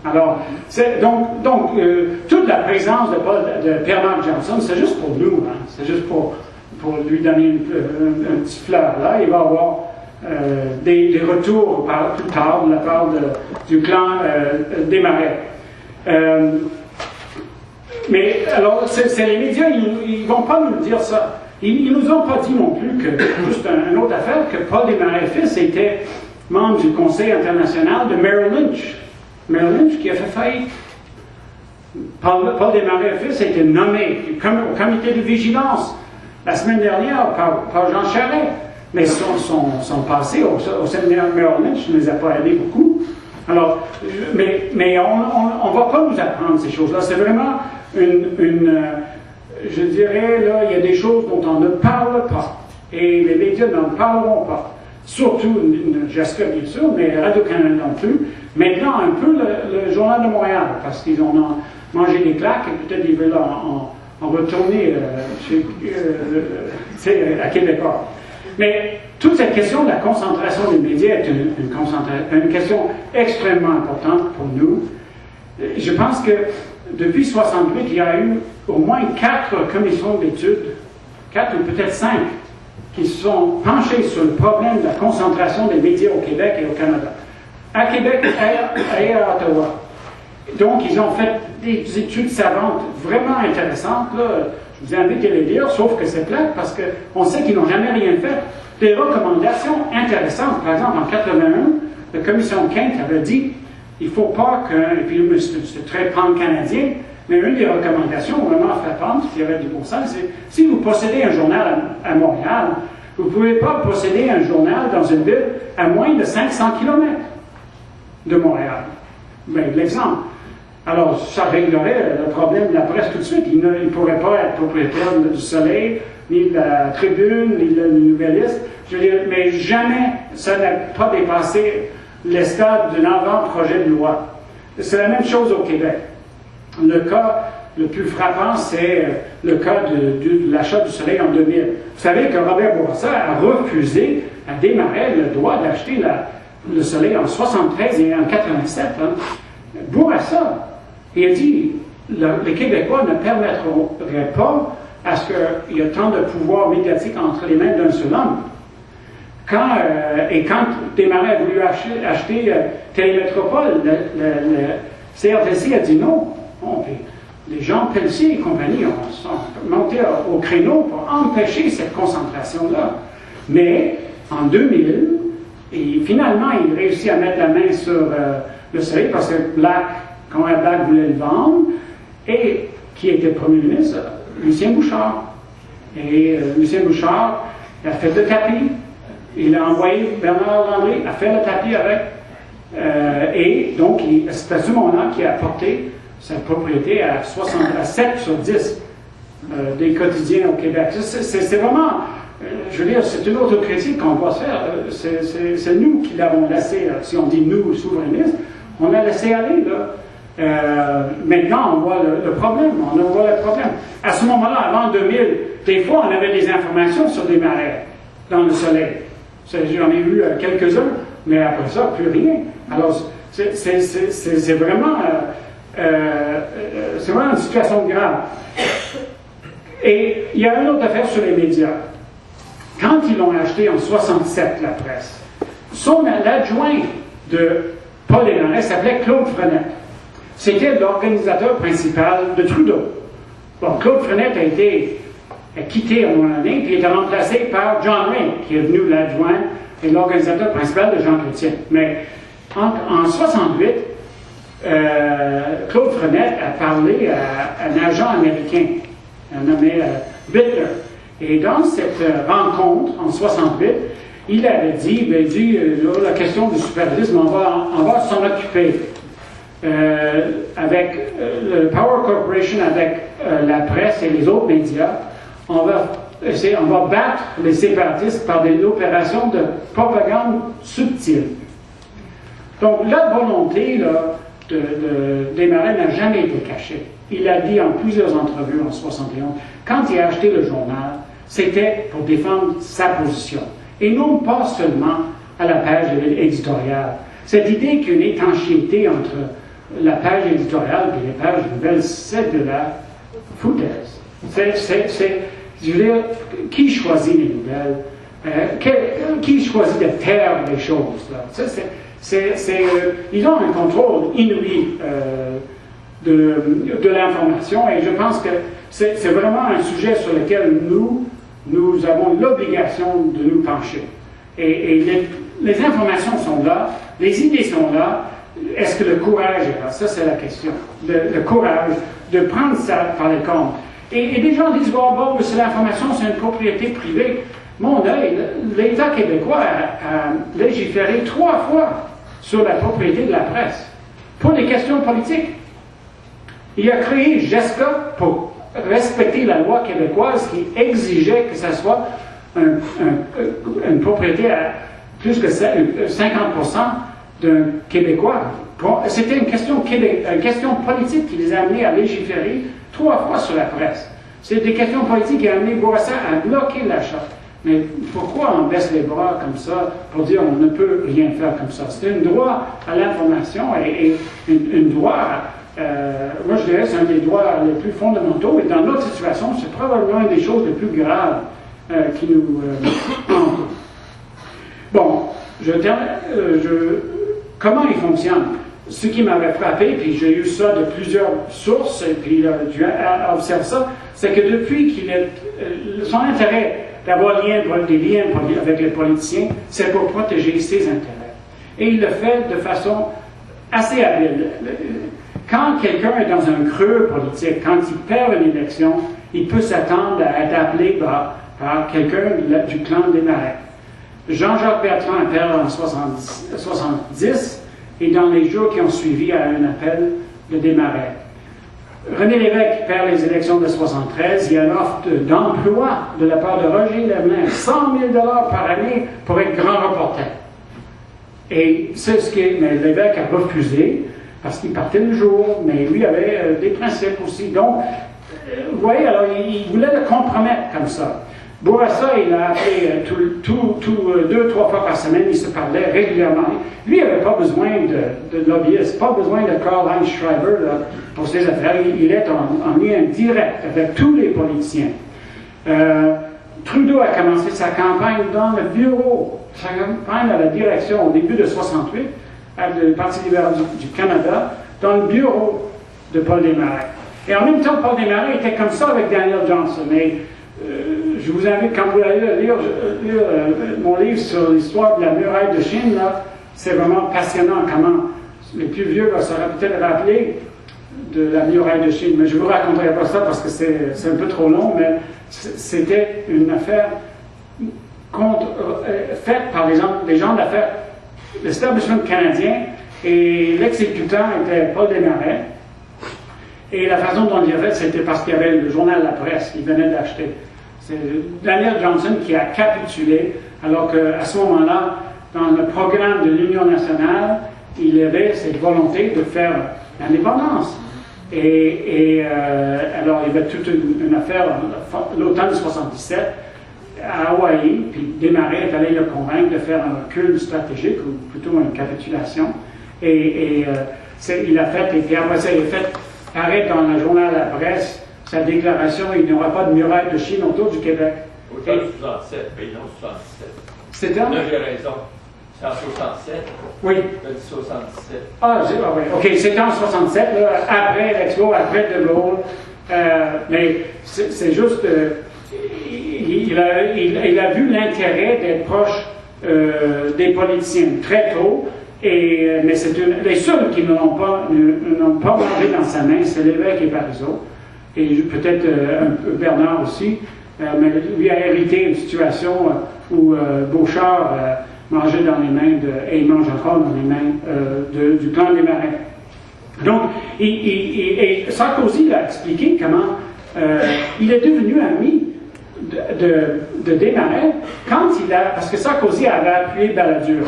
Alors, toute la présence de Pierre-Marc Johnson, c'est juste pour nous, hein. C'est juste pour lui donner un petit fleur là. Il va avoir des retours plus tard de la part du clan Desmarais. Mais alors, c'est les médias, ils ne vont pas nous dire ça. Ils ne nous ont pas dit non plus que, juste une autre affaire, que Paul Desmarais fils était membre du Conseil international de Merrill Lynch. Merrill Lynch qui a fait faillite. Paul Desmarais fils a été nommé au comité de vigilance la semaine dernière par Jean Charest. Mais son passé au séminaire Merrill Lynch ne les a pas aidés beaucoup. Alors, mais on ne va pas nous apprendre ces choses-là. C'est vraiment je dirais, là, il y a des choses dont on ne parle pas. Et les médias n'en parleront pas. Surtout Jessica, bien sûr, mais Radio-Canada non plus. Maintenant, un peu le Journal de Montréal, parce qu'ils ont mangé des claques et peut-être ils veulent en retourner à Québécois. Mais toute cette question de la concentration des médias est une question extrêmement importante pour nous. Je pense que depuis 1968, il y a eu au moins 4 commissions d'études, 4 ou peut-être 5, qui se sont penchées sur le problème de la concentration des médias au Québec et au Canada. À Québec et à Ottawa. Donc, ils ont fait des études savantes vraiment intéressantes. Là. Je vous invite à les lire, sauf que c'est plate parce qu'on sait qu'ils n'ont jamais rien fait. Des recommandations intéressantes. Par exemple, en 1981, la commission Kent avait dit il ne faut pas que, et puis c'est très pan-canadien, mais une des recommandations vraiment frappantes, qui avait du bon sens, c'est si vous possédez un journal à Montréal, vous ne pouvez pas posséder un journal dans une ville à moins de 500 km de Montréal. Ben, l'exemple. Alors, ça réglerait le problème de la presse tout de suite. Il ne pourrait pas être propriétaire du Soleil, ni de la Tribune, ni de la Nouvelliste. Je veux dire, mais jamais ça n'a pas dépassé les stades d'un avant-projet de loi. C'est la même chose au Québec. Le cas le plus frappant, c'est le cas de l'achat du Soleil en 2000. Vous savez que Robert Bourassa a refusé à Desmarais le droit d'acheter le Soleil en 1973 et en 1987. Hein. Bourassa, il a dit les Québécois ne permettraient pas à ce qu'il y ait tant de pouvoir médiatique entre les mains d'un seul homme. Quand Desmarais a voulu acheter Télémétropole, le CRTC a dit non. Les gens Pelletier et compagnie sont montés au créneau pour empêcher cette concentration-là. Mais en 2000, et finalement, il réussit à mettre la main sur le Soleil parce que Conrad Black voulait le vendre, et qui était Premier ministre, Lucien Bouchard. Et Lucien Bouchard a fait le tapis. Il a envoyé Bernard Landry à faire le tapis avec Et donc, c'est à ce moment-là qu'il a porté sa propriété à 7 sur 10 des quotidiens au Québec. C'est vraiment, je veux dire, c'est une autre critique qu'on doit se faire. C'est nous qui l'avons laissé, si on dit nous, souverainistes, on l'a laissé aller, là. Maintenant, on voit le problème. On voit le problème. À ce moment-là, avant 2000, des fois, on avait des informations sur des marais dans le soleil. J'en ai vu quelques-uns, mais après ça, plus rien. Alors, c'est vraiment une situation grave. Et il y a une autre affaire sur les médias. Quand ils l'ont acheté en 67, la presse, l'adjoint de Paul Desmarais s'appelait Claude Frenette. C'était l'organisateur principal de Trudeau. Bon, Claude Frenette a quitté à un moment donné, puis il était remplacé par John Ray, qui est devenu l'adjoint et l'organisateur principal de Jean Chrétien. Mais en 68, Claude Frenette a parlé à un agent américain, un nommé Bittler. Et dans cette rencontre, en 68, il avait dit, la question du supervisme, on va s'en occuper. Avec le Power Corporation, avec la presse et les autres médias, on va battre les séparatistes par des opérations de propagande subtile. Donc, la volonté de Desmarais n'a jamais été cachée. Il l'a dit en plusieurs entrevues en 71. Quand il a acheté le journal, c'était pour défendre sa position. Et non pas seulement à la page éditoriale. Cette idée qu'il y a une étanchéité entre la page éditoriale et les pages nouvelles, c'est de la foutaise. Je veux dire, qui choisit les nouvelles? Qui choisit de taire les choses? Là? Ils ont un contrôle inouï de l'information et je pense que c'est vraiment un sujet sur lequel nous avons l'obligation de nous pencher. Et les informations sont là, les idées sont là. Est-ce que le courage est là? Ça, c'est la question. Le courage de prendre ça par les cornes. Et des gens disent, bon, c'est l'information, c'est une propriété privée. Mon œil, l'État québécois a légiféré 3 fois sur la propriété de la presse, pour des questions politiques. Il a créé GESCA pour respecter la loi québécoise qui exigeait que ça soit une propriété à plus que 50% d'un Québécois. C'était une question politique qui les a amenés à légiférer 3 fois sur la presse. C'est des questions politiques qui ont amené Bourassa à bloquer l'achat. Mais pourquoi on baisse les bras comme ça pour dire on ne peut rien faire comme ça? C'est un droit à l'information et un droit, moi je dirais c'est un des droits les plus fondamentaux et dans notre situation, c'est probablement une des choses les plus graves qui nous entourent. Bon, comment il fonctionne? Ce qui m'avait frappé, puis j'ai eu ça de plusieurs sources, et puis tu observes ça, c'est que depuis son intérêt d'avoir des liens avec les politiciens, c'est pour protéger ses intérêts. Et il le fait de façon assez habile. Quand quelqu'un est dans un creux politique, quand il perd une élection, il peut s'attendre à être appelé par quelqu'un du clan Desmarais. Jean-Jacques Bertrand appelle en 70, et dans les jours qui ont suivi à un appel de Desmarais. René Lévesque perd les élections de 73, il y a une offre d'emploi de la part de Roger Lemelin, 100 000 par année pour être grand reporter. Et c'est mais Lévesque a refusé, parce qu'il partait le jour, mais lui avait des principes aussi. Donc, vous voyez, alors il voulait le compromettre comme ça. Bourassa, il a appelé 2-3 fois par semaine, il se parlait régulièrement. Lui, il n'avait pas besoin de lobbyiste, pas besoin de Karl-Heinz Schreiber là, pour ses affaires. Il est en lien direct avec tous les politiciens. Trudeau a commencé sa campagne dans le bureau, sa campagne à la direction au début de 68, avec le Parti libéral du Canada, dans le bureau de Paul Desmarais. Et en même temps, Paul Desmarais était comme ça avec Daniel Johnson. Et, je vous invite, quand vous allez lire mon livre sur l'histoire de la muraille de Chine, là, c'est vraiment passionnant comment les plus vieux sauraient peut-être rappeler de la muraille de Chine. Mais je ne vous raconterai pas ça parce que c'est un peu trop long, mais c'était une affaire faite par les gens d'affaires. L'establishment canadien Et l'exécutant était Paul Desmarais. Et la façon dont il a fait, c'était parce qu'il y avait le journal La Presse qu'il venait d'acheter. C'est Daniel Johnson qui a capitulé, alors qu'à ce moment-là, dans le programme de l'Union nationale, il avait cette volonté de faire l'indépendance. Alors, il y avait toute une affaire, l'automne 77, à Hawaï, puis Desmarais est allé le convaincre de faire un recul stratégique, ou plutôt une capitulation. Il a fait, et puis après ça, il a fait paraître dans le journal La Presse sa déclaration « Il n'y aura pas de muraille de Chine autour du Québec ». Autant 67, mais non 77. C'était en... Là, j'ai raison. C'est en 67. Oui. T'as dit 77. Oui. OK, c'était en 67, là, après l'Expo, après De Gaulle. Mais c'est juste... il a vu l'intérêt d'être proche des politiciens très tôt. Mais c'est les seuls qui n'ont pas mangé dans sa main, c'est l'évêque et Parizeau, et peut-être Bernard aussi, mais lui a hérité une situation où Beauchard mangeait dans les mains, et il mange encore dans les mains du clan Desmarais. Donc, et Sarkozy l'a expliqué comment il est devenu ami de Desmarais parce que Sarkozy avait appuyé Balladur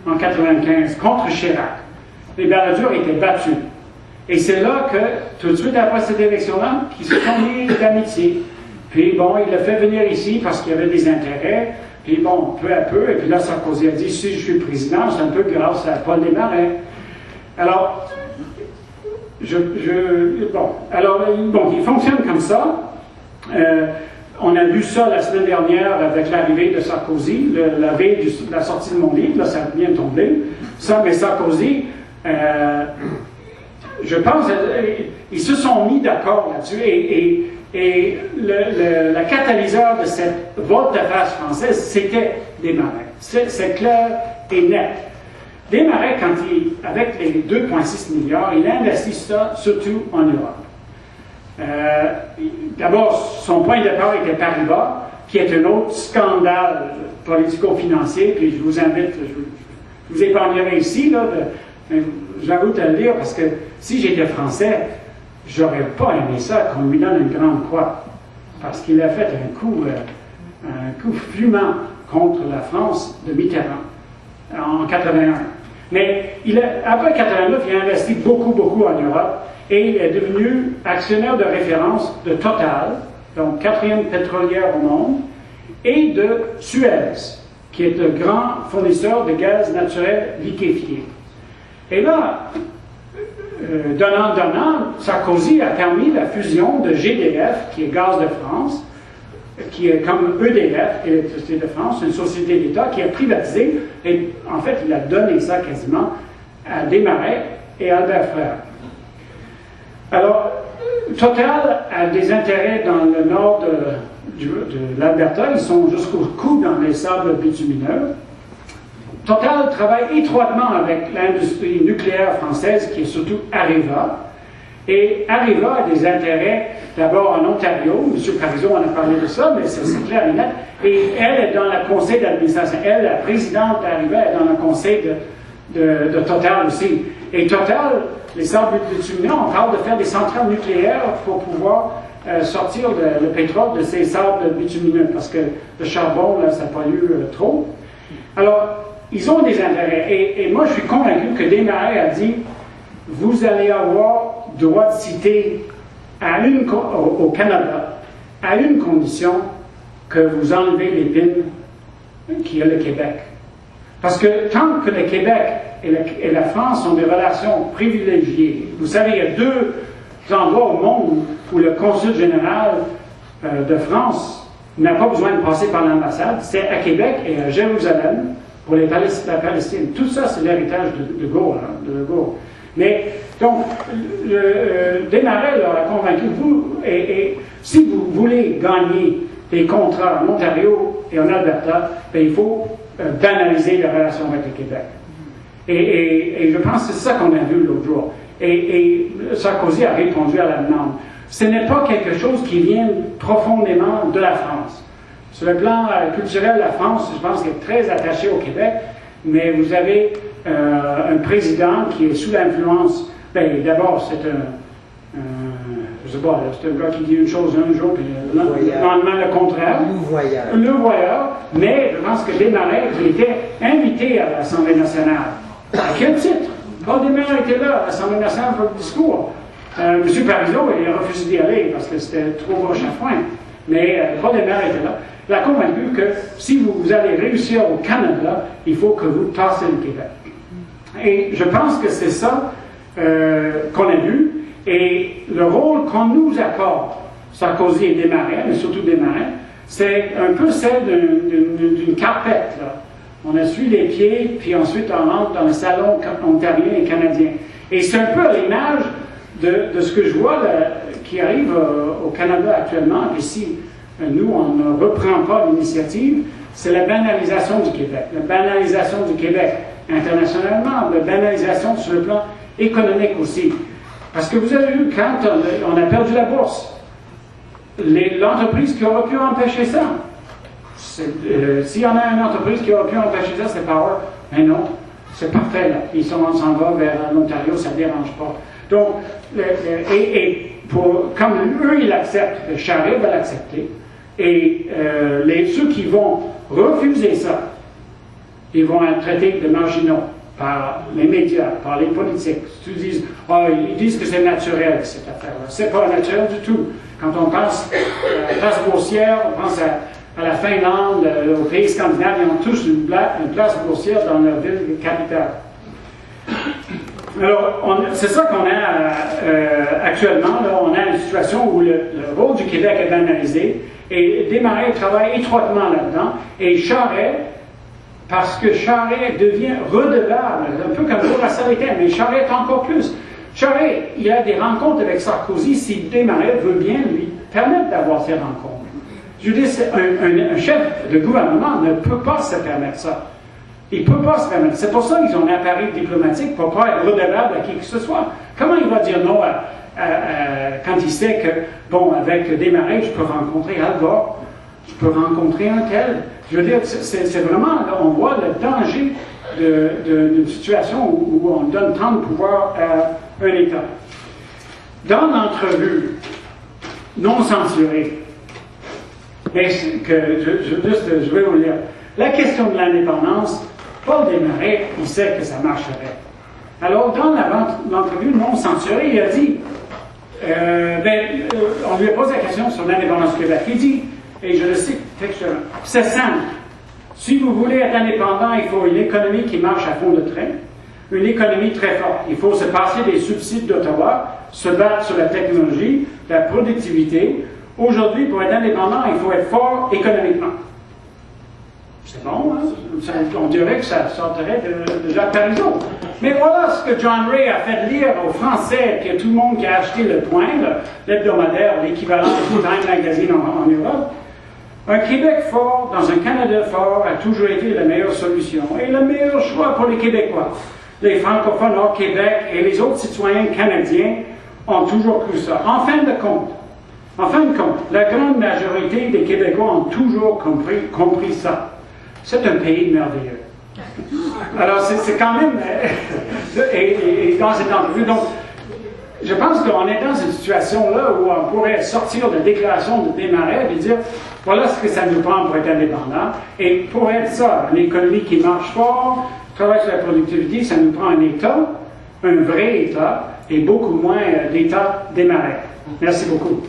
en 1995, contre Chirac. Les Balladur étaient battus. Et c'est là que, tout de suite après cette élection-là, qu'ils se sont mis d'amitié. Puis bon, il l'a fait venir ici parce qu'il y avait des intérêts. Puis bon, peu à peu, et puis là, Sarkozy a dit, si je suis président, c'est un peu grâce à Paul Desmarais. Alors, il fonctionne comme ça. On a vu ça la semaine dernière avec l'arrivée de Sarkozy, la veille de la sortie de mon livre, là, ça vient de tomber. Ça, mais Sarkozy, je pense, ils se sont mis d'accord là-dessus et la catalyseur de cette volte-face française, c'était Desmarais. C'est clair et net. Desmarais, avec les 2,6 milliards, il a investi ça surtout en Europe. D'abord, son point de départ était Paribas, qui est un autre scandale politico-financier, puis je vous invite, je vous épargnerai ici, là, j'avoue de le dire, parce que si j'étais français, j'aurais pas aimé ça qu'on lui donne une grande croix, parce qu'il a fait un coup fumant contre la France de Mitterrand en 81. Mais après 89, il a investi beaucoup en Europe, et il est devenu actionnaire de référence de Total, donc 4e pétrolière au monde, et de Suez, qui est le grand fournisseur de gaz naturel liquéfié. Et là, donnant, Sarkozy a permis la fusion de GDF, qui est Gaz de France, qui est comme EDF, Électricité de France, une société d'État qui a privatisé, et en fait, il a donné ça quasiment à Desmarais et Albert Frère. Alors, Total a des intérêts dans le nord de l'Alberta, ils sont jusqu'au cou dans les sables bitumineux. Total travaille étroitement avec l'industrie nucléaire française, qui est surtout Areva. Et Areva a des intérêts d'abord en Ontario, M. Parizeau en a parlé de ça, mais c'est clair et net. Et elle est dans le conseil d'administration. Elle, la présidente d'Areva, est dans le conseil de Total aussi. Et Total, les sables bitumineux, on parle de faire des centrales nucléaires pour pouvoir sortir le pétrole de ces sables bitumineux, parce que le charbon, là, ça pollue trop. Alors, ils ont des intérêts. Et moi, je suis convaincu que Desmarais a dit, vous allez avoir droit de citer au Canada, à une condition, que vous enlevez l'épine qui est le Québec. Parce que tant que le Québec et la France ont des relations privilégiées, vous savez, il y a deux endroits au monde où le consul général de France n'a pas besoin de passer par l'ambassade, c'est à Québec et à Jérusalem pour la Palestine. Tout ça, c'est l'héritage de Gaulle. De Gaulle. Mais, donc, Desmarais leur a convaincu, et si vous voulez gagner des contrats en Ontario et en Alberta, ben, il faut banaliser les relations avec le Québec. Et je pense que c'est ça qu'on a vu l'autre jour. Et Sarkozy a répondu à la demande. Ce n'est pas quelque chose qui vient profondément de la France. Sur le plan culturel, la France, je pense qu'elle est très attachée au Québec, mais vous avez un président qui est sous l'influence. Ben, d'abord, c'est je sais pas, c'est un gars qui dit une chose un jour, puis le lendemain le contraire. Le voyeur. Mais je pense que Desmarais, qui était invité à l'Assemblée nationale. À quel titre? Paul Desmarais était là à l'Assemblée nationale pour le discours. M. Parizeau, il a refusé d'y aller parce que c'était trop proche à foin. Mais Paul Desmarais était là. Il a convaincu que si vous allez réussir au Canada, il faut que vous tassez le Québec. Et je pense que c'est ça qu'on a vu. Et le rôle qu'on nous accorde, Sarkozy et Desmarais, mais surtout Desmarais, c'est un peu celle d'une carpette. Là. On essuie les pieds, puis ensuite on rentre dans le salon ontarien et canadien. Et c'est un peu à l'image de ce que je vois qui arrive au Canada actuellement. Puis si nous, on ne reprend pas l'initiative, c'est la banalisation du Québec. La banalisation du Québec internationalement, la banalisation sur le plan économique aussi. Parce que vous avez vu, quand on a perdu la bourse, l'entreprise qui aurait pu empêcher ça, s'il y en a une entreprise qui aurait pu empêcher ça, c'est Power. Mais non, c'est parfait là. On s'en va vers l'Ontario, ça ne dérange pas. Donc, comme eux, ils l'acceptent, Charest va l'accepter, et ceux qui vont refuser ça, ils vont être traités de marginaux par les médias, par les politiques. Ils disent que c'est naturel, cette affaire-là. C'est pas naturel du tout. Quand on pense à la place boursière, on pense à la Finlande, aux pays scandinaves, ils ont tous une place boursière dans leur ville capitale. Alors, c'est ça qu'on a actuellement. Là, on a une situation où le rôle du Québec est banalisé, et Desmarais travaille étroitement là-dedans, et Charest, parce que Charest devient redevable, un peu comme Bourassa était, mais Charest encore plus. Charest, il a des rencontres avec Sarkozy si Desmarais veut bien lui permettre d'avoir ces rencontres. Je veux dire, un chef de gouvernement ne peut pas se permettre ça. Il ne peut pas se permettre. C'est pour ça qu'ils ont un appareil diplomatique pour ne pas être redevable à qui que ce soit. Comment il va dire non quand il sait que, bon, avec Desmarais, je peux rencontrer Al Gore, je peux rencontrer un tel. Je veux dire, c'est vraiment, là, on voit le danger d'une situation où on donne tant de pouvoir à un État. Dans l'entrevue non censurée, mais je vais vous lire, la question de l'indépendance, Paul Desmarais, il sait que ça marcherait. Alors, dans l'entrevue non censurée, il a dit, on lui a posé la question sur l'indépendance du Québec. Il dit, et je le cite textuellement, c'est simple. Si vous voulez être indépendant, il faut une économie qui marche à fond de train, une économie très forte. Il faut se passer des subsides d'Ottawa, se battre sur la technologie, la productivité. Aujourd'hui, pour être indépendant, il faut être fort économiquement. C'est bon, hein? On dirait que ça sortirait de Jacques Parizeau. Mais voilà ce que John Ray a fait lire aux Français, que tout le monde qui a acheté Le Point, l'hebdomadaire, l'équivalent de Time Magazine en Europe. Un Québec fort dans un Canada fort a toujours été la meilleure solution et le meilleur choix pour les Québécois. Les francophones hors Québec et les autres citoyens canadiens ont toujours cru ça. En fin de compte, la grande majorité des Québécois ont toujours compris ça. C'est un pays merveilleux. Alors, c'est quand même... et dans cette entrevue, donc, je pense qu'on est dans une situation-là où on pourrait sortir de la déclaration de Desmarais et dire, voilà ce que ça nous prend pour être indépendant. Et pour être ça, une économie qui marche fort, travaille sur la productivité, ça nous prend un État, un vrai État, et beaucoup moins d'État Desmarais. Merci beaucoup.